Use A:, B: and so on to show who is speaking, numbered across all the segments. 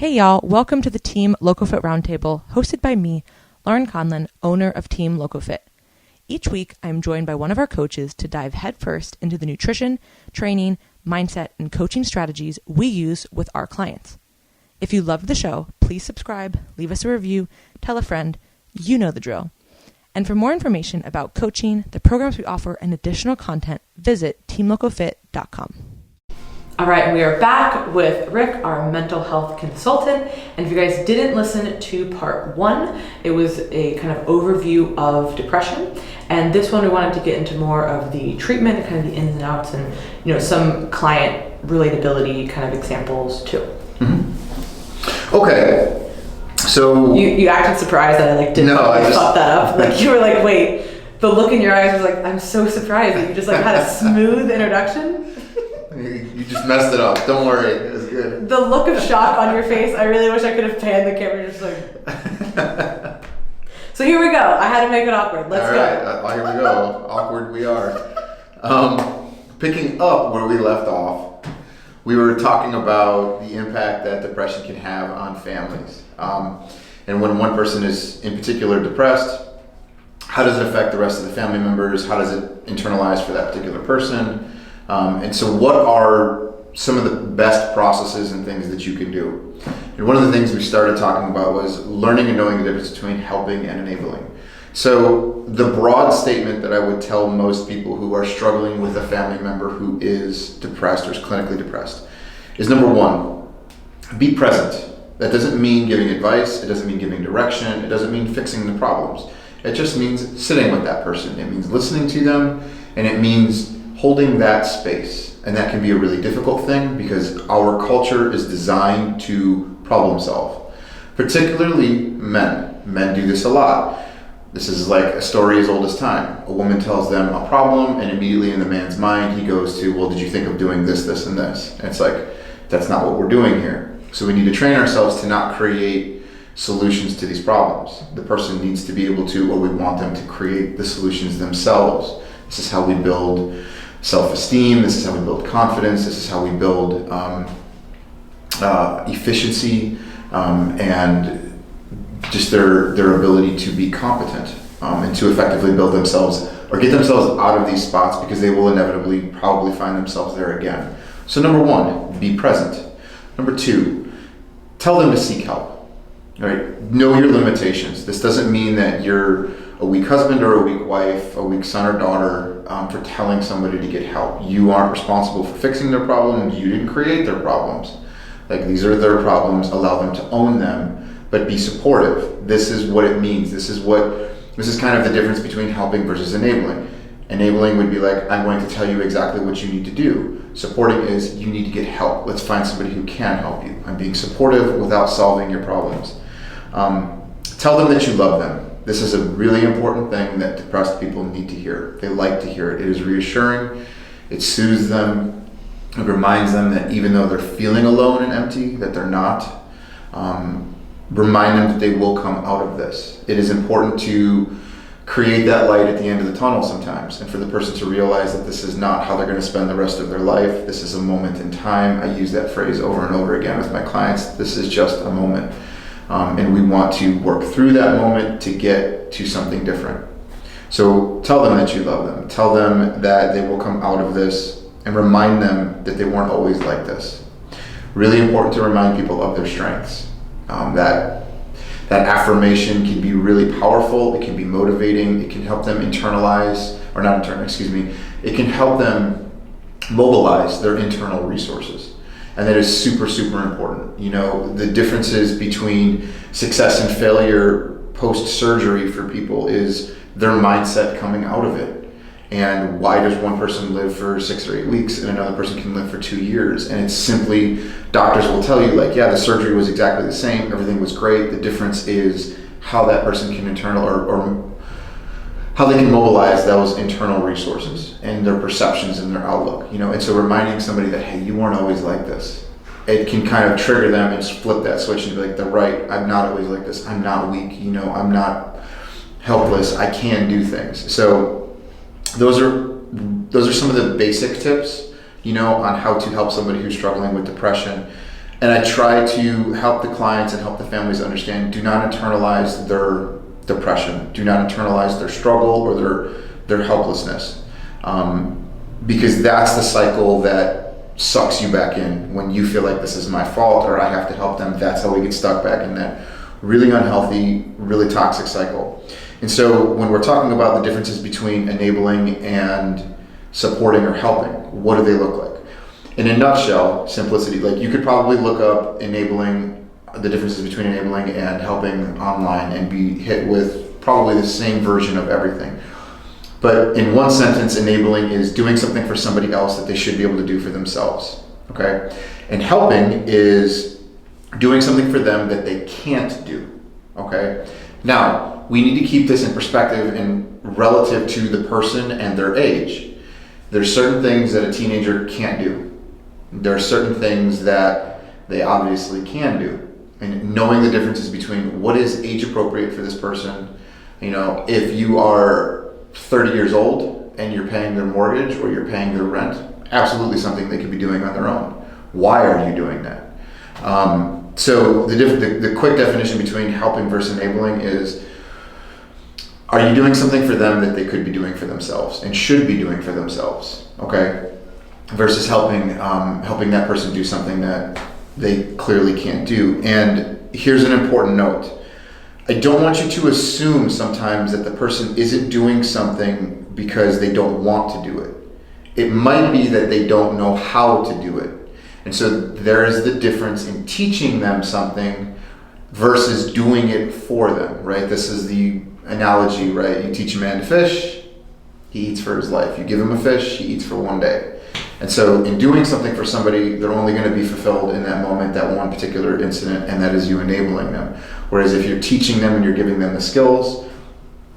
A: Hey y'all, welcome to the Team LoCoFit Roundtable, hosted by me, Laurin Conlon, owner of Team LoCoFit. Each week, I am joined by one of our coaches to dive headfirst into the nutrition, training, mindset, and coaching strategies we use with our clients. If you loved the show, please subscribe, leave us a review, tell a friend, you know the drill. And for more information about coaching, the programs we offer, and additional content, visit teamlocofit.com. All right, we are back with Rick, our mental health consultant. And if you guys didn't listen to part one, it was a kind of overview of depression. And this one, we wanted to get into more of the treatment and kind of the ins and outs and, some client relatability kind of examples too.
B: Mm-hmm. Okay, so...
A: You acted surprised that I didn't fuck that up. You were like, wait, the look in your eyes was like, I'm so surprised that you just had a smooth introduction.
B: You just messed it up. Don't worry. It was good.
A: The look of shock on your face, I really wish I could have panned the camera just like... So here we go. I had to make it awkward. Let's go.
B: All right, here we go. Awkward we are. Picking up where we left off, we were talking about the impact that depression can have on families. And when one person is in particular depressed, how does it affect the rest of the family members? How does it internalize for that particular person? And so what are some of the best processes and things that you can do? And one of the things we started talking about was learning and knowing the difference between helping and enabling. So the broad statement that I would tell most people who are struggling with a family member who is depressed or is clinically depressed is number one, be present. That doesn't mean giving advice. It doesn't mean giving direction. It doesn't mean fixing the problems. It just means sitting with that person. It means listening to them, and it means holding that space. And that can be a really difficult thing because our culture is designed to problem solve. Particularly men. Men do this a lot. This is like a story as old as time. A woman tells them a problem, and immediately in the man's mind he goes to, well, did you think of doing this, this, and this? And it's like, that's not what we're doing here. So we need to train ourselves to not create solutions to these problems. The person needs to be able to, or we want them to create the solutions themselves. This is how we build self-esteem, this is how we build confidence, this is how we build efficiency and just their ability to be competent and to effectively build themselves or get themselves out of these spots because they will inevitably probably find themselves there again. So number one, be present. Number two, tell them to seek help. All right? Know your limitations. This doesn't mean that you're a weak husband or a weak wife, a weak son or daughter for telling somebody to get help. You aren't responsible for fixing their problems. You didn't create their problems. These are their problems. Allow them to own them, but be supportive. This is what it means. This is kind of the difference between helping versus enabling. Enabling would be like, I'm going to tell you exactly what you need to do. Supporting is, you need to get help. Let's find somebody who can help you. I'm being supportive without solving your problems. Tell them that you love them. This is a really important thing that depressed people need to hear. They like to hear it. It is reassuring. It soothes them. It reminds them that even though they're feeling alone and empty, that they're not. Remind them that they will come out of this. It is important to create that light at the end of the tunnel sometimes, and for the person to realize that this is not how they're going to spend the rest of their life. This is a moment in time. I use that phrase over and over again with my clients. This is just a moment. And we want to work through that moment to get to something different. So tell them that you love them. Tell them that they will come out of this, and remind them that they weren't always like this. Really important to remind people of their strengths. That affirmation can be really powerful. It can be motivating. It can help them it can help them mobilize their internal resources. And that is super, super important. The differences between success and failure post-surgery for people is their mindset coming out of it. And why does one person live for 6 or 8 weeks and another person can live for 2 years? And it's simply, doctors will tell you the surgery was exactly the same. Everything was great. The difference is how that person can or how they can mobilize those internal resources and their perceptions and their outlook, and so reminding somebody that, hey, you weren't always like this. It can kind of trigger them and just flip that switch and be like, I'm not always like this. I'm not weak, I'm not helpless. I can do things. So those are some of the basic tips, on how to help somebody who's struggling with depression. And I try to help the clients and help the families understand, do not internalize their depression, do not internalize their struggle or their helplessness. Because that's the cycle that sucks you back in when you feel like this is my fault or I have to help them. That's how we get stuck back in that really unhealthy, really toxic cycle. And so when we're talking about the differences between enabling and supporting or helping, what do they look like? In a nutshell, simplicity, like you could probably look up enabling, the differences between enabling and helping online and be hit with probably the same version of everything. But in one sentence, enabling is doing something for somebody else that they should be able to do for themselves, okay? And helping is doing something for them that they can't do, okay? Now, we need to keep this in perspective and relative to the person and their age. There's certain things that a teenager can't do. There are certain things that they obviously can do. And knowing the differences between what is age appropriate for this person, you know, if you are 30 years old and you're paying their mortgage or you're paying their rent, absolutely something they could be doing on their own. Why are you doing that? So the quick definition between helping versus enabling is, are you doing something for them that they could be doing for themselves and should be doing for themselves, okay? Versus helping that person do something that they clearly can't do. And here's an important note. I don't want you to assume sometimes that the person isn't doing something because they don't want to do it. It might be that they don't know how to do it. And so there is the difference in teaching them something versus doing it for them, right? This is the analogy, right? You teach a man to fish, he eats for his life. You give him a fish, he eats for one day. And so in doing something for somebody, they're only going to be fulfilled in that moment, that one particular incident, and that is you enabling them. Whereas if you're teaching them and you're giving them the skills,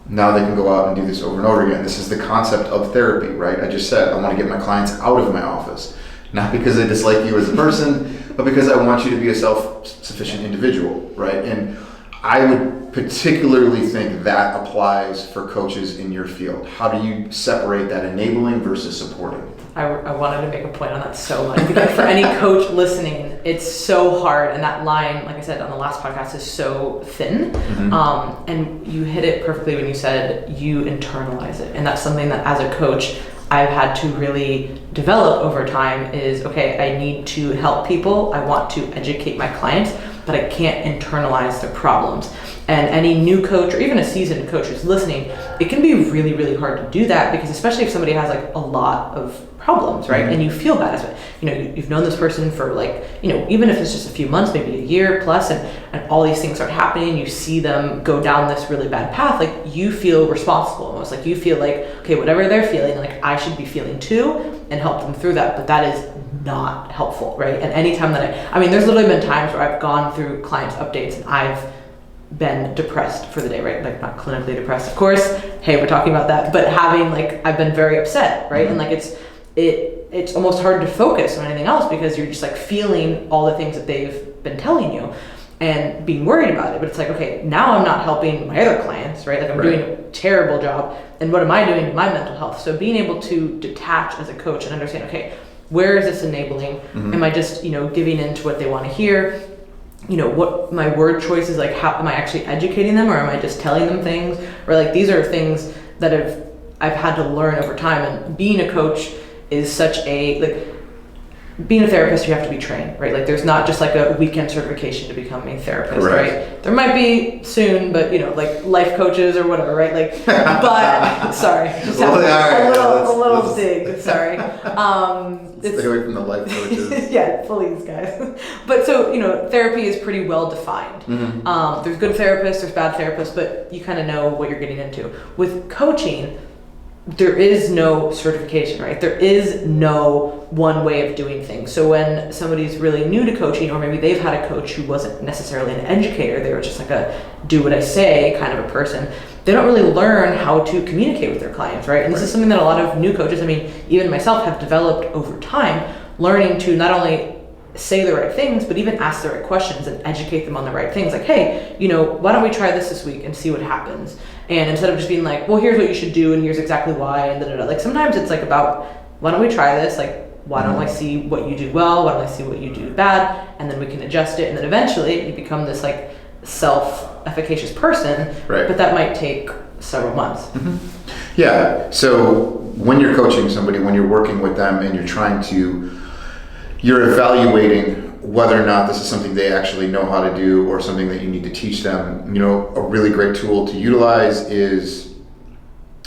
B: now they can go out and do this over and over again. This is the concept of therapy, right? I just said, I want to get my clients out of my office. Not because I dislike you as a person, but because I want you to be a self-sufficient individual, right? And I would particularly think that applies for coaches in your field. How do you separate that enabling versus supporting?
A: I wanted to make a point on that so much, because for any coach listening, it's so hard, and that line, like I said on the last podcast, is so thin. Mm-hmm. And you hit it perfectly when you said you internalize it, and that's something that as a coach I've had to really develop over time is, okay, I need to help people, I want to educate my clients, but I can't internalize their problems. And any new coach or even a seasoned coach who's listening, it can be really, really hard to do that, because especially if somebody has like a lot of problems, right? Mm-hmm. And you feel bad as well. You know, you've known this person for like, you know, even if it's just a few months, maybe a year plus, and all these things start happening, you see them go down this really bad path, like you feel responsible almost, like you feel like, okay, whatever they're feeling, like I should be feeling too, and help them through that. But that is not helpful, right? And anytime that I mean, there's literally been times where I've gone through clients' updates and I've been depressed for the day, right? Like not clinically depressed, of course. Hey, we're talking about that, but having like, I've been very upset, right? Mm-hmm. And like it's almost hard to focus on anything else, because you're just like feeling all the things that they've been telling you and being worried about it. But it's like, okay, now I'm not helping my other clients, right? Like I'm doing a terrible job, and what am I doing to my mental health? So being able to detach as a coach and understand, okay, where is this enabling? Mm-hmm. Am I just, you know, giving in to what they want to hear? You know, what my word choices, like how am I actually educating them, or am I just telling them things? Or like, these are things that I've had to learn over time. And being a coach is such a, like, being a therapist, you have to be trained, right? Like there's not just like a weekend certification to become a therapist, correct, right? There might be soon, but you know, like life coaches or whatever, right? Like, but sorry, just a little dig, sorry.
B: Stay away from the life coaches.
A: Yeah, please guys. But so, you know, therapy is pretty well defined. Mm-hmm. There's good therapists, there's bad therapists, but you kind of know what you're getting into. With coaching, there is no certification, right? There is no one way of doing things. So when somebody's really new to coaching, or maybe they've had a coach who wasn't necessarily an educator, they were just like a do what I say kind of a person, they don't really learn how to communicate with their clients, right? And this is something that a lot of new coaches, I mean, even myself, have developed over time, learning to not only say the right things, but even ask the right questions and educate them on the right things. Like, hey, you know, why don't we try this week and see what happens? And instead of just being like, well, here's what you should do and here's exactly why, and da-da-da. Like sometimes it's like about, why don't we try this? Like, why don't I see what you do well? Why don't I see what you do bad? And then we can adjust it. And then eventually you become this like self-efficacious person,
B: right.
A: But that might take several months.
B: Yeah. So when you're coaching somebody, when you're working with them and you're evaluating whether or not this is something they actually know how to do or something that you need to teach them, a really great tool to utilize is,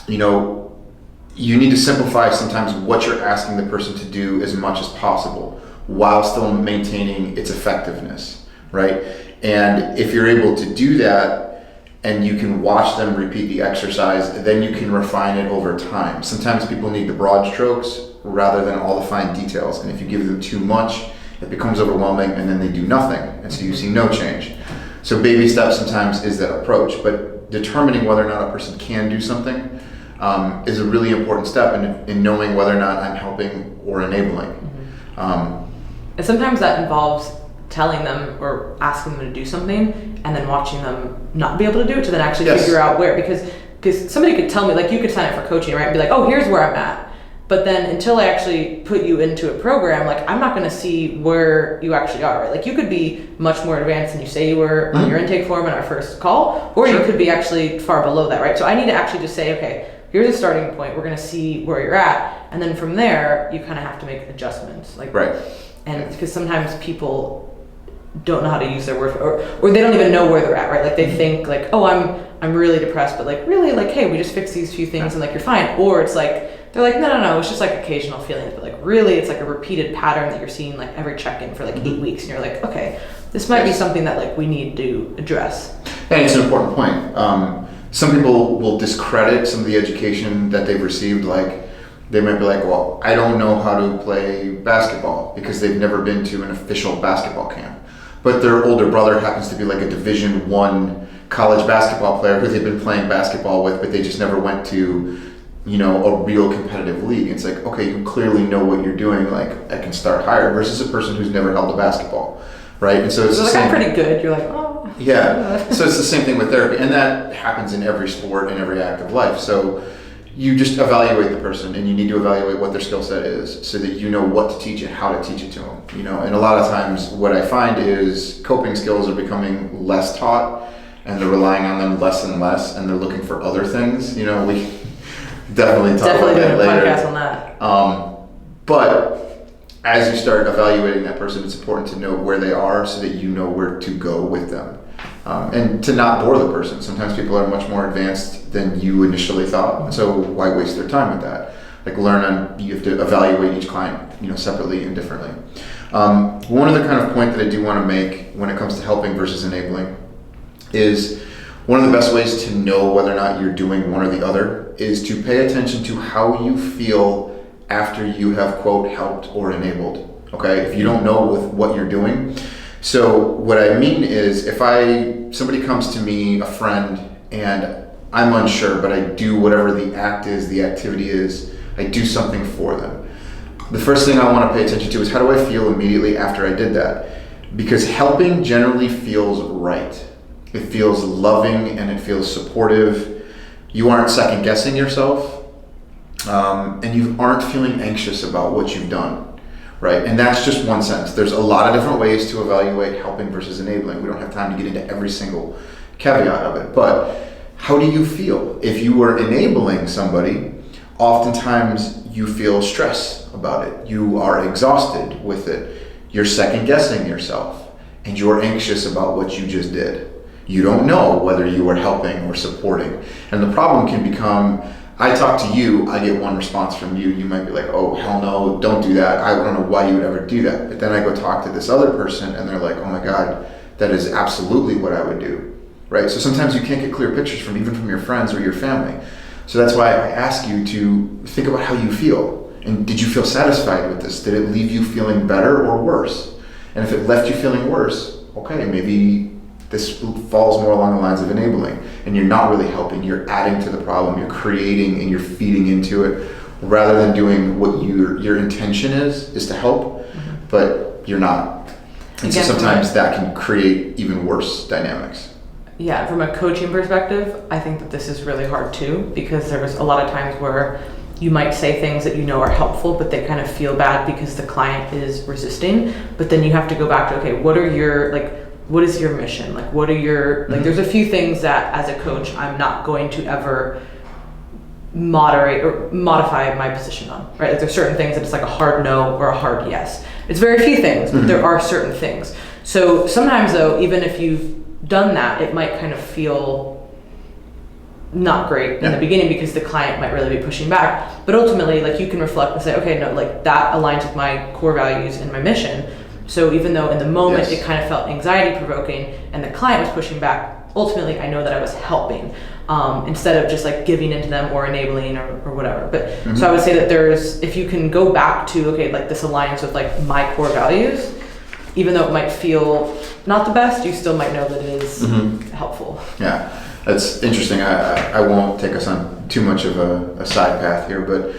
B: you need to simplify sometimes what you're asking the person to do as much as possible while still maintaining its effectiveness, right? And if you're able to do that and you can watch them repeat the exercise, then you can refine it over time. Sometimes people need the broad strokes rather than all the fine details. And if you give them too much, it becomes overwhelming and then they do nothing. And so you see no change. So baby steps sometimes is that approach, but determining whether or not a person can do something is a really important step in knowing whether or not I'm helping or enabling.
A: And sometimes that involves telling them or asking them to do something and then watching them not be able to do it to then actually figure out where, because somebody could tell me, like you could sign up for coaching, right? And be like, oh, here's where I'm at. But then until I actually put you into a program, like I'm not going to see where you actually are, right? Like you could be much more advanced than you say you were on your intake form in our first call, or you could be actually far below that, right? So I need to actually just say, okay, here's a starting point. We're going to see where you're at. And then from there, you kind of have to make adjustments. Like,
B: right.
A: And because sometimes people don't know how to use their word, or they don't even know where they're at, right? Like they think like, oh, I'm really depressed, but like really like, hey, we just fixed these few things and like you're fine. Or it's like, they're like, no, it's just like occasional feelings, but like really it's like a repeated pattern that you're seeing like every check-in for like 8 weeks, and you're like, okay, this might be something that like we need to address.
B: And it's an important point. Some people will discredit some of the education that they've received. Like they might be like, well, I don't know how to play basketball because they've never been to an official basketball camp. But their older brother happens to be like a Division I college basketball player who they've been playing basketball with, but they just never went to, a real competitive league. It's like, okay, you clearly know what you're doing. Like I can start higher versus a person who's never held a basketball, right? And so it's
A: like, I'm pretty good. You're like, oh.
B: Yeah. So it's the same thing with therapy, and that happens in every sport and every act of life. So you just evaluate the person, and you need to evaluate what their skill set is so that you know what to teach and how to teach it to them. And a lot of times what I find is coping skills are becoming less taught, and they're relying on them less and less, and they're looking for other things. We definitely talk about that later.
A: Definitely podcast on that.
B: But as you start evaluating that person, it's important to know where they are so that you know where to go with them. And to not bore the person. Sometimes people are much more advanced than you initially thought. So why waste their time with that? Like you have to evaluate each client, separately and differently. One other kind of point that I do want to make when it comes to helping versus enabling is one of the best ways to know whether or not you're doing one or the other is to pay attention to how you feel after you have, quote, helped or enabled. Okay, if you don't know with what you're doing. So what I mean is if somebody comes to me, a friend, and I'm unsure, but I do whatever the act is, the activity is, I do something for them. The first thing I want to pay attention to is how do I feel immediately after I did that? Because helping generally feels right. It feels loving and it feels supportive. You aren't second guessing yourself, and you aren't feeling anxious about what you've done. Right, and that's just one sentence. There's a lot of different ways to evaluate helping versus enabling. We don't have time to get into every single caveat of it, but how do you feel? If you were enabling somebody, oftentimes you feel stress about it. You are exhausted with it. You're second guessing yourself, and you're anxious about what you just did. You don't know whether you are helping or supporting. And the problem can become, I talk to you, I get one response from you. You might be like, oh, hell no, don't do that. I don't know why you would ever do that. But then I go talk to this other person and they're like, oh my God, that is absolutely what I would do, right? So sometimes you can't get clear pictures even from your friends or your family. So that's why I ask you to think about how you feel. And did you feel satisfied with this? Did it leave you feeling better or worse? And if it left you feeling worse, okay, maybe this falls more along the lines of enabling, and you're not really helping. You're adding to the problem. You're creating and you're feeding into it, rather than doing what your intention is to help, but you're not. And so sometimes that can create even worse dynamics.
A: Yeah, from a coaching perspective, I think that this is really hard too, because there was a lot of times where you might say things that are helpful, but they kind of feel bad because the client is resisting. But then you have to go back to, okay, what is your mission? Like, what are your, there's a few things that as a coach, I'm not going to ever moderate or modify my position on, right? Like, there's certain things that it's like a hard no or a hard yes. It's very few things, but there are certain things. So sometimes though, even if you've done that, it might kind of feel not great in the beginning because the client might really be pushing back. But ultimately, like, you can reflect and say, okay, no, like, that aligns with my core values and my mission. So even though in the moment it kind of felt anxiety provoking and the client was pushing back, ultimately I know that I was helping, instead of just like giving into them or enabling or whatever. But so I would say that if you can go back to, okay, like, this aligns with like my core values, even though it might feel not the best, you still might know that it is helpful.
B: Yeah. That's interesting. I won't take us on too much of a side path here, but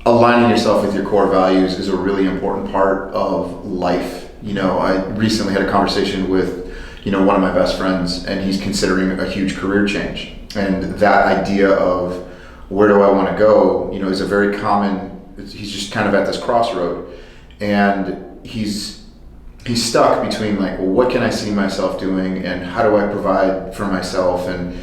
B: aligning yourself with your core values is a really important part of life. I recently had a conversation with, one of my best friends, and he's considering a huge career change. And that idea of where do I want to go, is a very common, he's just kind of at this crossroad. And he's stuck between like, well, what can I see myself doing and how do I provide for myself? And,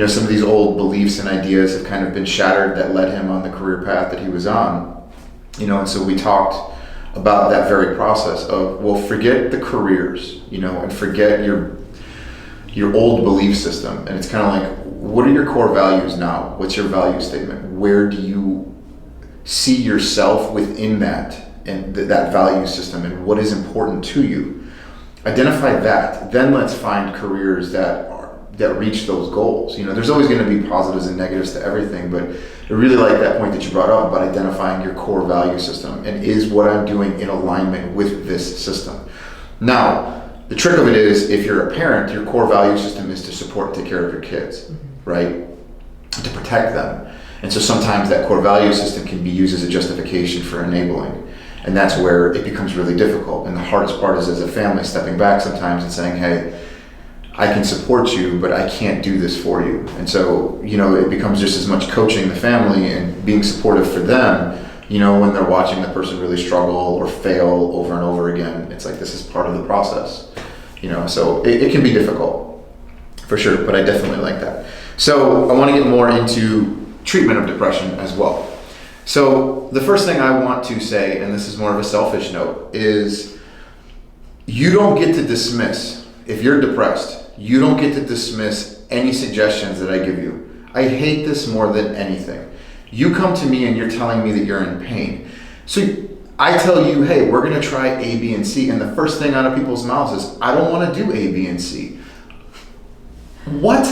B: some of these old beliefs and ideas have kind of been shattered that led him on the career path that he was on, and so we talked about that very process of, well, forget the careers, and forget your old belief system. And it's kind of like, what are your core values now? What's your value statement? Where do you see yourself within that? And that value system, and what is important to you. Identify that. Then let's find careers that reach those goals. There's always going to be positives and negatives to everything, but I really like that point that you brought up about identifying your core value system, and is what I'm doing in alignment with this system. Now, the trick of it is, if you're a parent, your core value system is to support and take care of your kids, right? To protect them. And so sometimes that core value system can be used as a justification for enabling. And that's where it becomes really difficult. And the hardest part is, as a family, stepping back sometimes and saying, hey, I can support you, but I can't do this for you. And so, it becomes just as much coaching the family and being supportive for them, when they're watching the person really struggle or fail over and over again. It's like, this is part of the process, so it can be difficult for sure, but I definitely like that. So I want to get more into treatment of depression as well. So the first thing I want to say, and this is more of a selfish note, is you don't get to dismiss, if you're depressed, you don't get to dismiss any suggestions that I give you. I hate this more than anything. You come to me and you're telling me that you're in pain. So I tell you, hey, we're going to try A, B, and C, and the first thing out of people's mouths is, I don't want to do A, B, and C. What?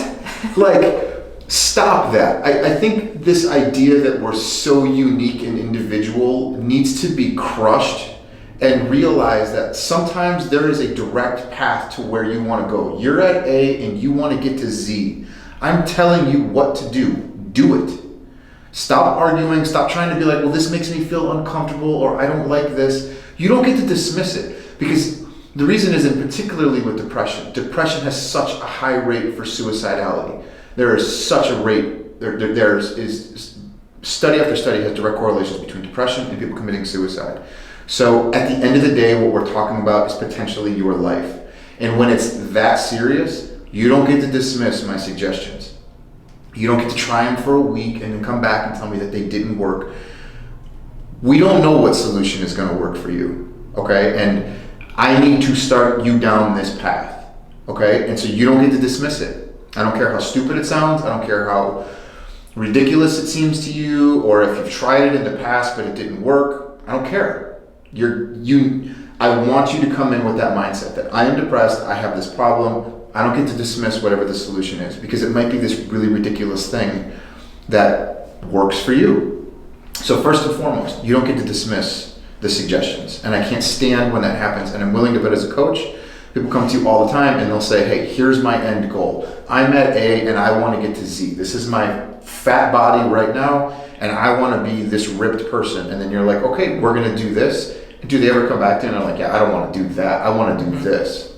B: Stop that. I think this idea that we're so unique and individual needs to be crushed, and realize that sometimes there is a direct path to where you want to go. You're at A and you want to get to Z. I'm telling you what to do. Do it. Stop arguing. Stop trying to be like, well, this makes me feel uncomfortable, or I don't like this. You don't get to dismiss it, because the reason is, and particularly with depression has such a high rate for suicidality. There is such a rate, there is study after study has direct correlations between depression and people committing suicide. So at the end of the day, what we're talking about is potentially your life. And when it's that serious, you don't get to dismiss my suggestions. You don't get to try them for a week and then come back and tell me that they didn't work. We don't know what solution is going to work for you, okay? And I need to start you down this path, okay? And so you don't get to dismiss it. I don't care how stupid it sounds. I don't care how ridiculous it seems to you, or if you've tried it in the past but it didn't work. I don't care. I want you to come in with that mindset that I am depressed, I have this problem. I don't get to dismiss whatever the solution is, because it might be this really ridiculous thing that works for you. So first and foremost, you don't get to dismiss the suggestions. And I can't stand when that happens. And I'm willing to bet, as a coach, people come to you all the time and they'll say, hey, here's my end goal. I'm at A and I want to get to Z. This is my fat body right now, and I want to be this ripped person. And then you're like, okay, we're going to do this. Do they ever come back to you and they're like, yeah, I don't want to do that. I want to do this.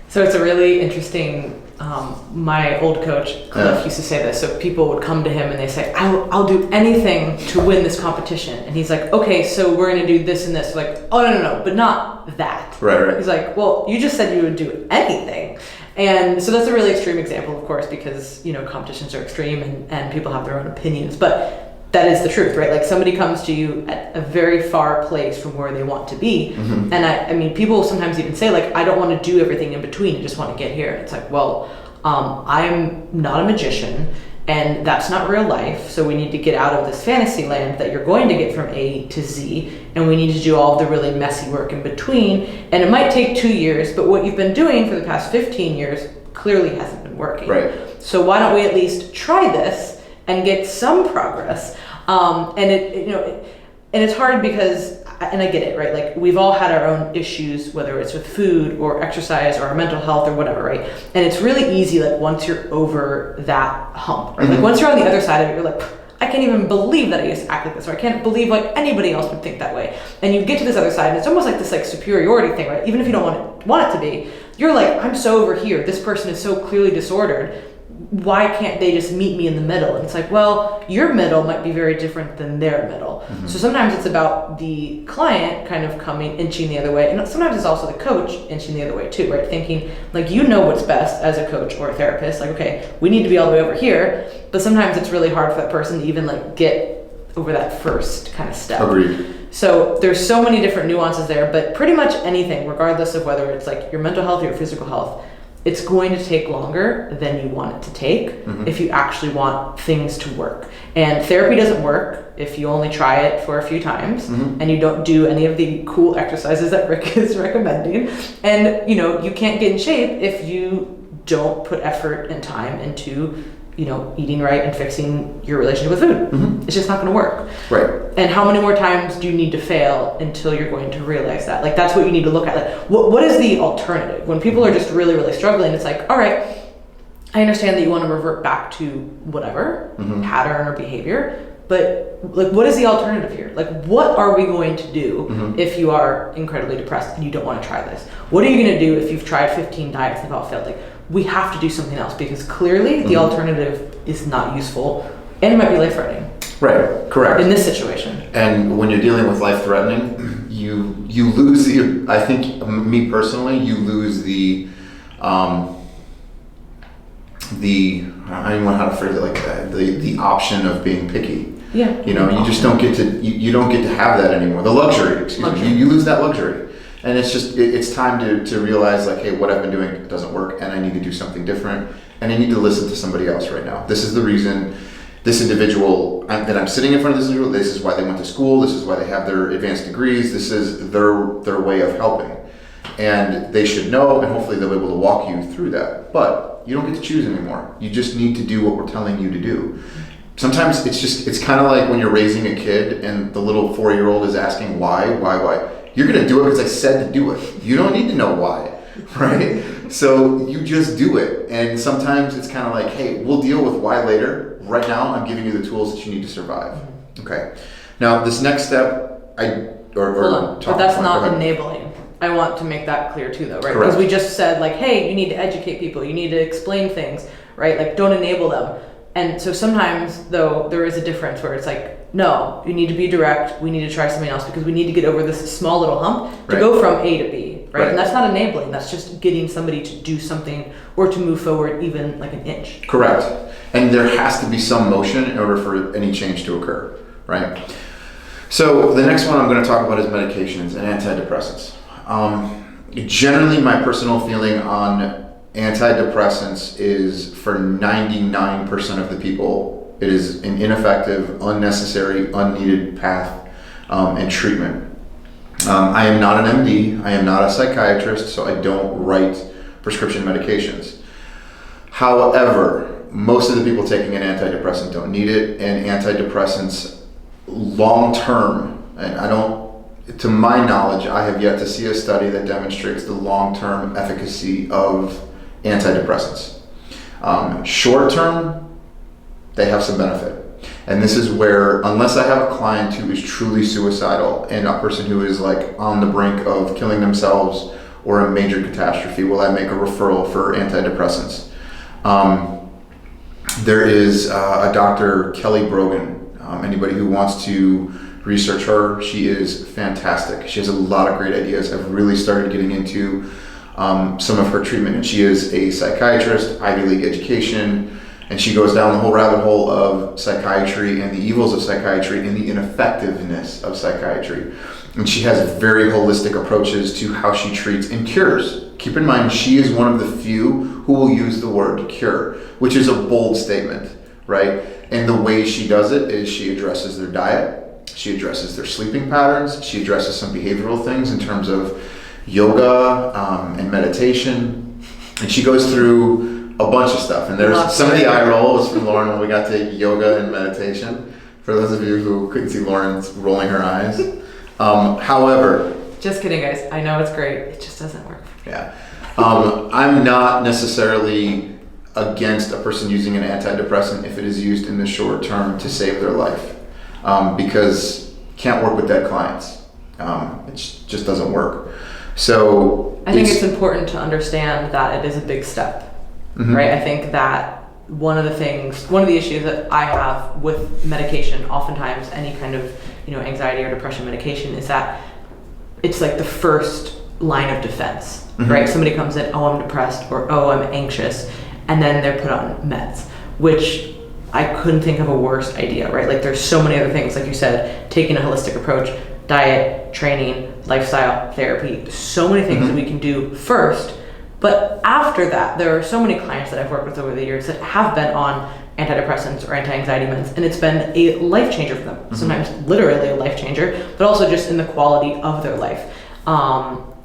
A: So it's a really interesting My old coach, Cliff, used to say this. So people would come to him and they say, I'll do anything to win this competition. And he's like, okay, so we're going to do this and this. Like, oh, no, but not that.
B: Right.
A: He's like, well, you just said you would do anything. And so that's a really extreme example, of course, because, competitions are extreme and people have their own opinions. But that is the truth, right? Like somebody comes to you at a very far place from where they want to be. Mm-hmm. And I mean, people sometimes even say like, I don't want to do everything in between. I just want to get here. And it's like, well, I'm not a magician and that's not real life. So we need to get out of this fantasy land that you're going to get from A to Z. And we need to do all the really messy work in between. And it might take 2 years, but what you've been doing for the past 15 years clearly hasn't been working.
B: Right.
A: So why don't we at least try this and get some progress? And it's hard because, and I get it, right? Like we've all had our own issues, whether it's with food or exercise or our mental health or whatever, right? And it's really easy, like once you're over that hump, right? Mm-hmm. Like once you're on the other side of it, you're like, I can't even believe that I used to act like this, or I can't believe like anybody else would think that way. And you get to this other side, and it's almost like this like superiority thing, right? Even if you don't want it to be, you're like, I'm so over here. This person is so clearly disordered. Why can't they just meet me in the middle? And it's like, well, your middle might be very different than their middle. Mm-hmm. So sometimes it's about the client kind of inching the other way. And sometimes it's also the coach inching the other way too, right? Thinking like, what's best as a coach or a therapist. Like, okay, we need to be all the way over here. But sometimes it's really hard for that person to even like get over that first kind of step.
B: Agreed.
A: So there's so many different nuances there, but pretty much anything, regardless of whether it's like your mental health or your physical health, it's going to take longer than you want it to take if you actually want things to work. And therapy doesn't work if you only try it for a few times and you don't do any of the cool exercises that Rick is recommending. And, you can't get in shape if you don't put effort and time into, eating right and fixing your relationship with food. Mm-hmm. It's just not going to work.
B: Right. And
A: how many more times do you need to fail until you're going to realize that? Like, that's what you need to look at. Like, what is the alternative? When people are just really, really struggling, it's like, all right, I understand that you want to revert back to whatever pattern or behavior, but like, what is the alternative here? Like, what are we going to do if you are incredibly depressed and you don't want to try this? What are you going to do if you've tried 15 diets and they've all failed? Like, we have to do something else because clearly the alternative is not useful and it might be life-threatening.
B: Right, correct.
A: In this situation.
B: And when you're dealing with life-threatening, you lose I think, me personally, you lose the I don't even know how to phrase it like that, the option of being picky.
A: Yeah.
B: You just don't get to, you don't get to have that anymore. The luxury, excuse me. You lose that luxury. And it's just, it's time to realize like, hey, what I've been doing doesn't work and I need to do something different. And I need to listen to somebody else right now. This is the reason this individual, that I'm sitting in front of this individual, this is why they went to school, this is why they have their advanced degrees, this is their way of helping. And they should know, and hopefully they'll be able to walk you through that. But you don't get to choose anymore. You just need to do what we're telling you to do. Sometimes it's kind of like when you're raising a kid and the little 4-year-old is asking why. You're going to do it because I said to do it. You don't need to know why, right? So you just do it. And sometimes it's kind of like, hey, we'll deal with why later. Right now, I'm giving you the tools that you need to survive. Okay. Now, this next step,
A: Hold on, but that's not enabling. I want to make that clear too, though, right?
B: Correct.
A: Because we just said like, hey, you need to educate people. You need to explain things, right? Like, don't enable them. And so sometimes, though, there is a difference where it's like, no, you need to be direct. We need to try something else because we need to get over this small little hump to go from A to B, right? And that's not enabling. That's just getting somebody to do something or to move forward even like an inch.
B: Correct. And there has to be some motion in order for any change to occur, right? So the next one I'm going to talk about is medications and antidepressants. Generally, my personal feeling on antidepressants is for 99% of the people, it is an ineffective, unnecessary, unneeded path and treatment. I am not an MD, I am not a psychiatrist, so I don't write prescription medications. However, most of the people taking an antidepressant don't need it, and antidepressants long-term, and to my knowledge, I have yet to see a study that demonstrates the long-term efficacy of antidepressants. Short-term, they have some benefit. And this is where, unless I have a client who is truly suicidal and a person who is like on the brink of killing themselves or a major catastrophe, will I make a referral for antidepressants. There is a Dr. Kelly Brogan. Anybody who wants to research her, she is fantastic. She has a lot of great ideas. I've really started getting into some of her treatment, and she is a psychiatrist, Ivy League education, and she goes down the whole rabbit hole of psychiatry and the evils of psychiatry and the ineffectiveness of psychiatry. And she has very holistic approaches to how she treats and cures. Keep in mind, she is one of the few who will use the word cure, which is a bold statement, right? And the way she does it is she addresses their diet, she addresses their sleeping patterns, she addresses some behavioral things in terms of yoga and meditation, and she goes through a bunch of stuff. And there's some of the eye roll was from Laurin when we got to yoga and meditation. For those of you who couldn't see Lauren's rolling her eyes. However,
A: just kidding, guys. I know it's great. It just doesn't work.
B: Yeah. I'm not necessarily against a person using an antidepressant if it is used in the short term to save their life, because can't work with dead clients. It just doesn't work. So
A: I think it's important to understand that it is a big step, right? I think that one of the issues that I have with medication, oftentimes any kind of anxiety or depression medication, is that it's like the first line of defense, right? Somebody comes in, oh, I'm depressed, or oh, I'm anxious, and then they're put on meds, which I couldn't think of a worse idea, right? Like there's so many other things, like you said, taking a holistic approach, diet, training, lifestyle, therapy, so many things that we can do first. But after that, there are so many clients that I've worked with over the years that have been on antidepressants or anti-anxiety meds, and it's been a life changer for them. Sometimes literally a life changer, but also just in the quality of their life.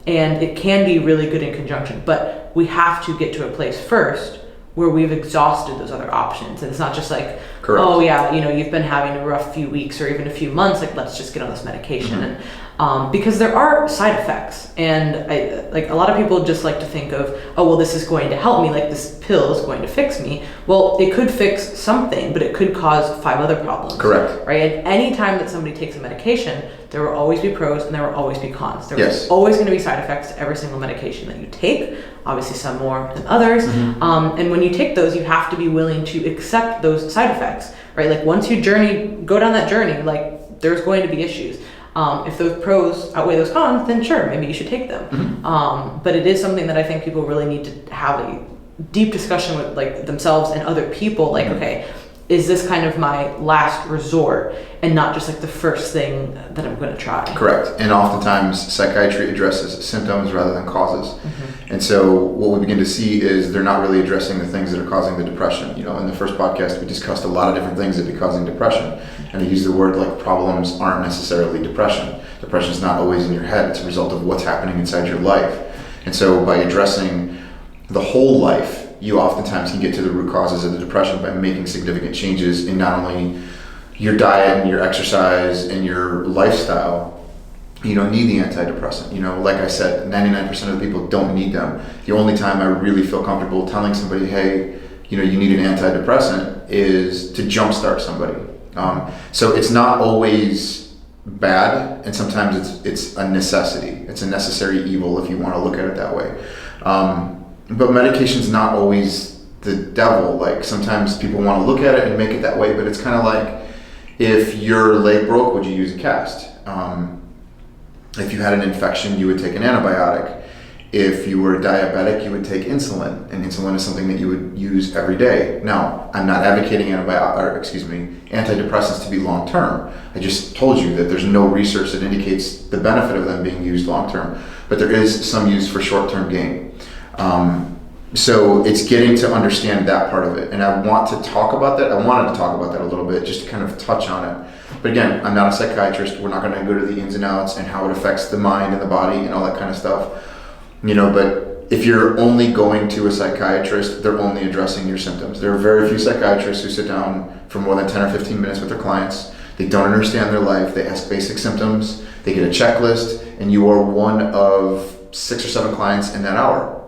A: And it can be really good in conjunction, but we have to get to a place first where we've exhausted those other options. And it's not just like,
B: correct,
A: oh yeah, you've been having a rough few weeks or even a few months, like let's just get on this medication. And because there are side effects, and a lot of people just like to think of, oh well, this is going to help me, like this pill is going to fix me. Well, it could fix something, but it could cause 5 other problems.
B: Correct.
A: Right? And any time that somebody takes a medication, there will always be pros and there will always be cons. There's
B: Yes.
A: always going to be side effects to every single medication that you take, obviously some more than others. And when you take those, you have to be willing to accept those side effects, right? Like once you go down that journey, like there's going to be issues. If those pros outweigh those cons, then sure, maybe you should take them. But it is something that I think people really need to have a deep discussion with like themselves and other people. Like, okay, is this kind of my last resort and not just like the first thing that I'm going to try?
B: Correct. And oftentimes psychiatry addresses symptoms rather than causes. And so what we begin to see is they're not really addressing the things that are causing the depression. In the first podcast, we discussed a lot of different things that be causing depression. And I use the word like problems aren't necessarily depression. Depression is not always in your head. It's a result of what's happening inside your life. And so by addressing the whole life, you oftentimes can get to the root causes of the depression by making significant changes in not only your diet and your exercise and your lifestyle. You don't need the antidepressant. Like I said, 99% of the people don't need them. The only time I really feel comfortable telling somebody, hey, you need an antidepressant is to jumpstart somebody. So it's not always bad, and sometimes it's a necessity. It's a necessary evil if you want to look at it that way. But medication's not always the devil. Like sometimes people want to look at it and make it that way, but it's kind of like if your leg broke, would you use a cast? If you had an infection, you would take an antibiotic. If you were diabetic, you would take insulin, and insulin is something that you would use every day. Now, I'm not advocating antidepressants to be long-term. I just told you that there's no research that indicates the benefit of them being used long-term, but there is some use for short-term gain. So it's getting to understand that part of it, and I wanted to talk about that a little bit, just to kind of touch on it. But again, I'm not a psychiatrist. We're not going to go to the ins and outs and how it affects the mind and the body and all that kind of stuff. But if you're only going to a psychiatrist, they're only addressing your symptoms. There are very few psychiatrists who sit down for more than 10 or 15 minutes with their clients. They don't understand their life. They ask basic symptoms. They get a checklist, and you are one of 6 or 7 clients in that hour,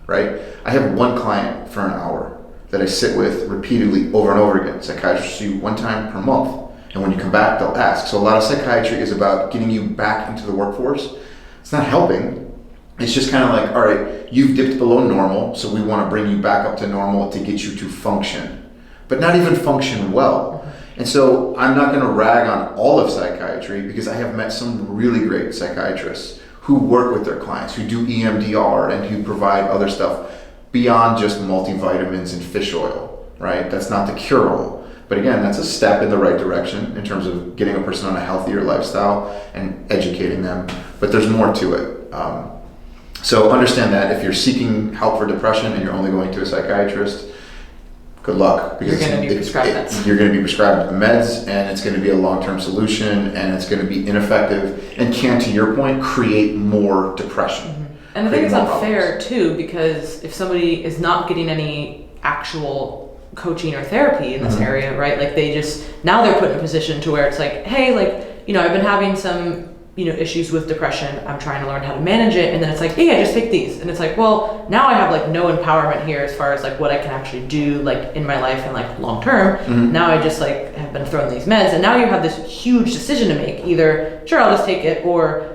B: right? I have one client for an hour that I sit with repeatedly over and over again. Psychiatrists see you one time per month, and when you come back, they'll ask. So a lot of psychiatry is about getting you back into the workforce. It's not helping. It's just kind of like, all right, you've dipped below normal, so we want to bring you back up to normal to get you to function, but not even function well. And so I'm not going to rag on all of psychiatry, because I have met some really great psychiatrists who work with their clients, who do EMDR and who provide other stuff beyond just multivitamins and fish oil, right? That's not the cure-all. But again, that's a step in the right direction in terms of getting a person on a healthier lifestyle and educating them. But there's more to it. So understand that if you're seeking help for depression and you're only going to a psychiatrist, good luck.
A: Because you're going to be prescribed meds.
B: You're going to be prescribed meds, and it's going to be a long-term solution, and it's going to be ineffective and can, to your point, create more depression.
A: Mm-hmm. And I think it's unfair too, because if somebody is not getting any actual coaching or therapy in this area, right? Like now they're put in a position to where it's like, hey, like, I've been having some issues with depression. I'm trying to learn how to manage it. And then it's like, hey, I just take these. And it's like, well, now I have like no empowerment here as far as like what I can actually do like in my life and like long term. Now I just like have been thrown these meds, and now you have this huge decision to make. Either, sure, I'll just take it, or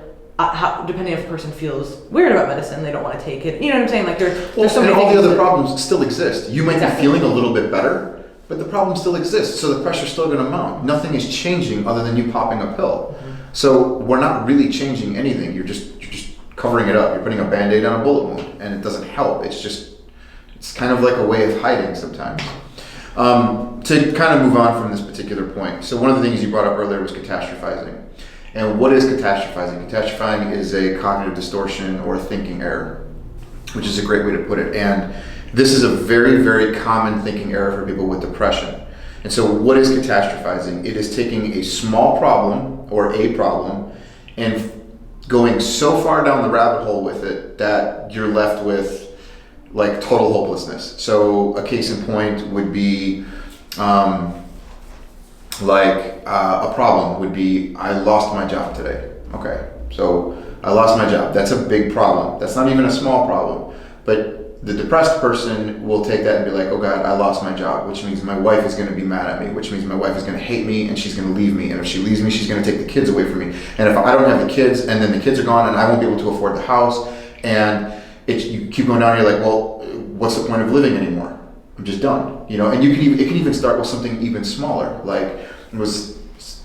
A: depending if the person feels weird about medicine, they don't want to take it. You know what I'm saying? Like there's so many
B: all
A: things.
B: The other problems still exist. You might be feeling a little bit better, but the problem still exists. So the pressure's still going to mount. Nothing is changing other than you popping a pill. So we're not really changing anything. You're just covering it up. You're putting a Band-Aid on a bullet wound, and it doesn't help. It's kind of like a way of hiding sometimes. To kind of move on from this particular point. So one of the things you brought up earlier was catastrophizing. And what is catastrophizing? Catastrophizing is a cognitive distortion or a thinking error, which is a great way to put it. And this is a very, very common thinking error for people with depression. And so what is catastrophizing? It is taking a small problem or a problem and going so far down the rabbit hole with it that you're left with like total hopelessness. So a case in point would be a problem would be, I lost my job today. Okay, so I lost my job. That's a big problem. That's not even a small problem. But the depressed person will take that and be like, oh God, I lost my job, which means my wife is going to be mad at me, which means my wife is going to hate me and she's going to leave me. And if she leaves me, she's going to take the kids away from me. And if I don't have the kids, and then the kids are gone and I won't be able to afford the house, and you keep going down, you're like, well, what's the point of living anymore? I'm just done. And it can even start with something even smaller. Like, it was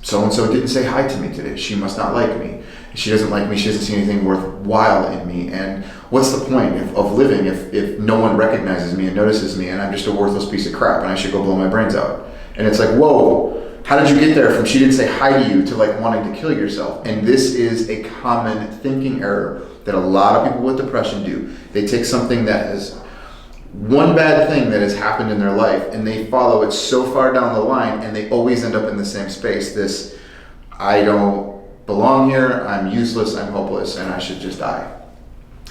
B: so-and-so didn't say hi to me today. She must not like me. She doesn't like me. She doesn't see anything worthwhile in me. And what's the point of living if no one recognizes me and notices me and I'm just a worthless piece of crap and I should go blow my brains out? And it's like, whoa, how did you get there from she didn't say hi to you to like wanting to kill yourself? And this is a common thinking error that a lot of people with depression do. They take something that is one bad thing that has happened in their life and they follow it so far down the line, and they always end up in the same space. This, I don't belong here, I'm useless, I'm hopeless, and I should just die.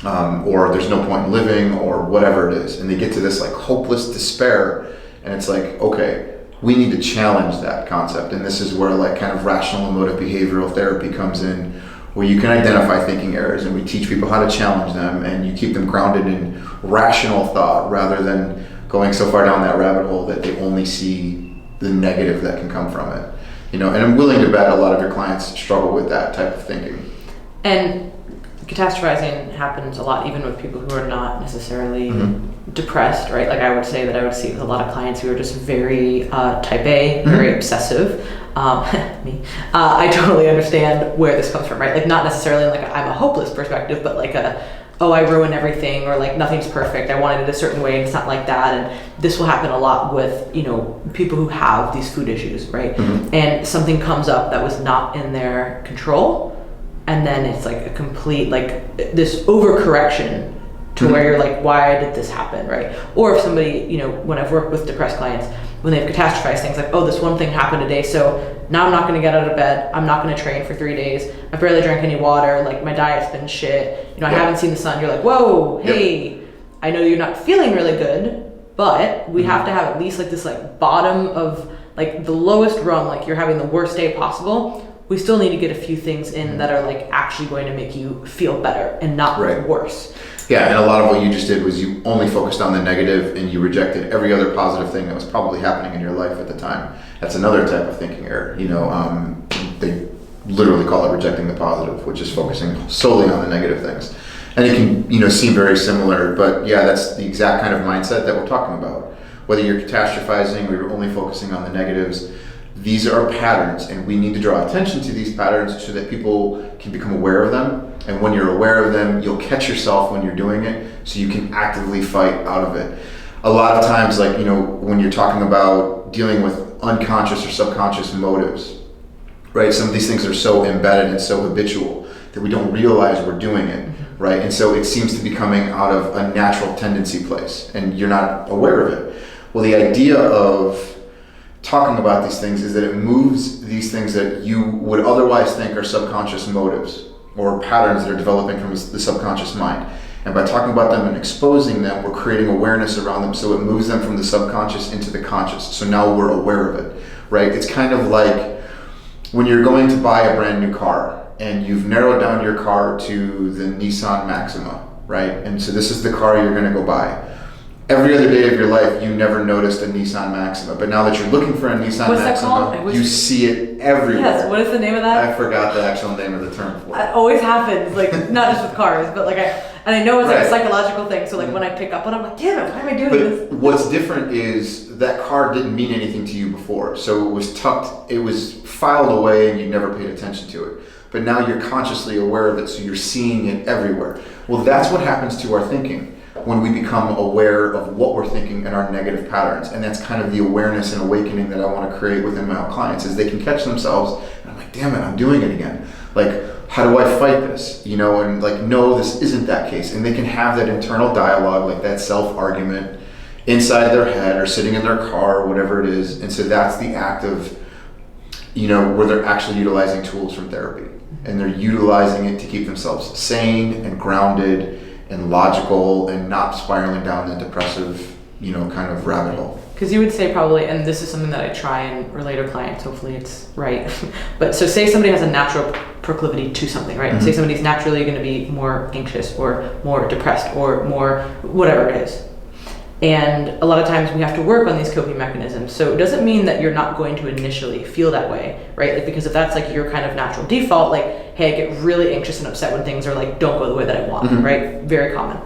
B: Or there's no point in living, or whatever it is. And they get to this like hopeless despair, and it's like, okay, we need to challenge that concept. And this is where like kind of rational emotive behavioral therapy comes in, where you can identify thinking errors and we teach people how to challenge them, and you keep them grounded in rational thought rather than going so far down that rabbit hole that they only see the negative that can come from it. And I'm willing to bet a lot of your clients struggle with that type of thinking.
A: And catastrophizing happens a lot even with people who are not necessarily depressed, right? Like I would say that I would see with a lot of clients who are just very type A, very obsessive. Me. I totally understand where this comes from, right? Like not necessarily like I'm a hopeless perspective, but like I ruin everything, or like nothing's perfect. I wanted it a certain way and it's not like that. And this will happen a lot with, people who have these food issues, right? And something comes up that was not in their control. And then it's like a complete, like this overcorrection to where you're like, why did this happen, right? Or if somebody, when I've worked with depressed clients, when they've catastrophized things like, oh, this one thing happened today, so now I'm not going to get out of bed, I'm not going to train for 3 days, I barely drank any water, like my diet's been shit, I haven't seen the sun. You're like, whoa, hey, I know you're not feeling really good, but we have to have at least like this like bottom of like the lowest rung, like you're having the worst day possible. We still need to get a few things in that are like actually going to make you feel better and not worse.
B: Yeah, and a lot of what you just did was you only focused on the negative and you rejected every other positive thing that was probably happening in your life at the time. That's another type of thinking error. They literally call it rejecting the positive, which is focusing solely on the negative things. And it can, seem very similar, but yeah, that's the exact kind of mindset that we're talking about. Whether you're catastrophizing or you're only focusing on the negatives, these are patterns, and we need to draw attention to these patterns so that people can become aware of them. And when you're aware of them, you'll catch yourself when you're doing it, so you can actively fight out of it. A lot of times, when you're talking about dealing with unconscious or subconscious motives, right? Some of these things are so embedded and so habitual that we don't realize we're doing it, right? And so it seems to be coming out of a natural tendency place, and you're not aware of it. Well, the idea of talking about these things is that it moves these things that you would otherwise think are subconscious motives or patterns that are developing from the subconscious mind. And by talking about them and exposing them, we're creating awareness around them, so it moves them from the subconscious into the conscious. So now we're aware of it, right? It's kind of like when you're going to buy a brand new car and you've narrowed down your car to the Nissan Maxima, right? And so this is the car you're going to go buy. Every other day of your life, you never noticed a Nissan Maxima, but now that you're looking for a Nissan Maxima, you see it everywhere.
C: Yes, what is the name of that?
B: I forgot the actual name of the term for it.
C: It always happens, not just with cars, but I know it's a psychological thing, so when I pick up on it, I'm like, damn it, why am I doing this?
B: What's different is that car didn't mean anything to you before, so it was tucked, it was filed away and you never paid attention to it. But now you're consciously aware of it, so you're seeing it everywhere. Well, that's what happens to our thinking when we become aware of what we're thinking and our negative patterns. And that's kind of the awareness and awakening that I want to create within my own clients, is they can catch themselves and I'm like, damn it, I'm doing it again. How do I fight this? And no, this isn't that case. And they can have that internal dialogue, that self-argument inside their head or sitting in their car or whatever it is. And so that's the act of, where they're actually utilizing tools from therapy. And they're utilizing it to keep themselves sane and grounded and logical and not spiraling down that depressive, kind of rabbit hole.
C: Because you would say probably, and this is something that I try and relate to clients, hopefully it's right. But so say somebody has a natural proclivity to something, right? Mm-hmm. Say somebody's naturally going to be more anxious or more depressed or more whatever it is. And a lot of times we have to work on these coping mechanisms. So it doesn't mean that you're not going to initially feel that way, right? Because if that's your kind of natural default, hey, I get really anxious and upset when things are don't go the way that I want, right? Very common.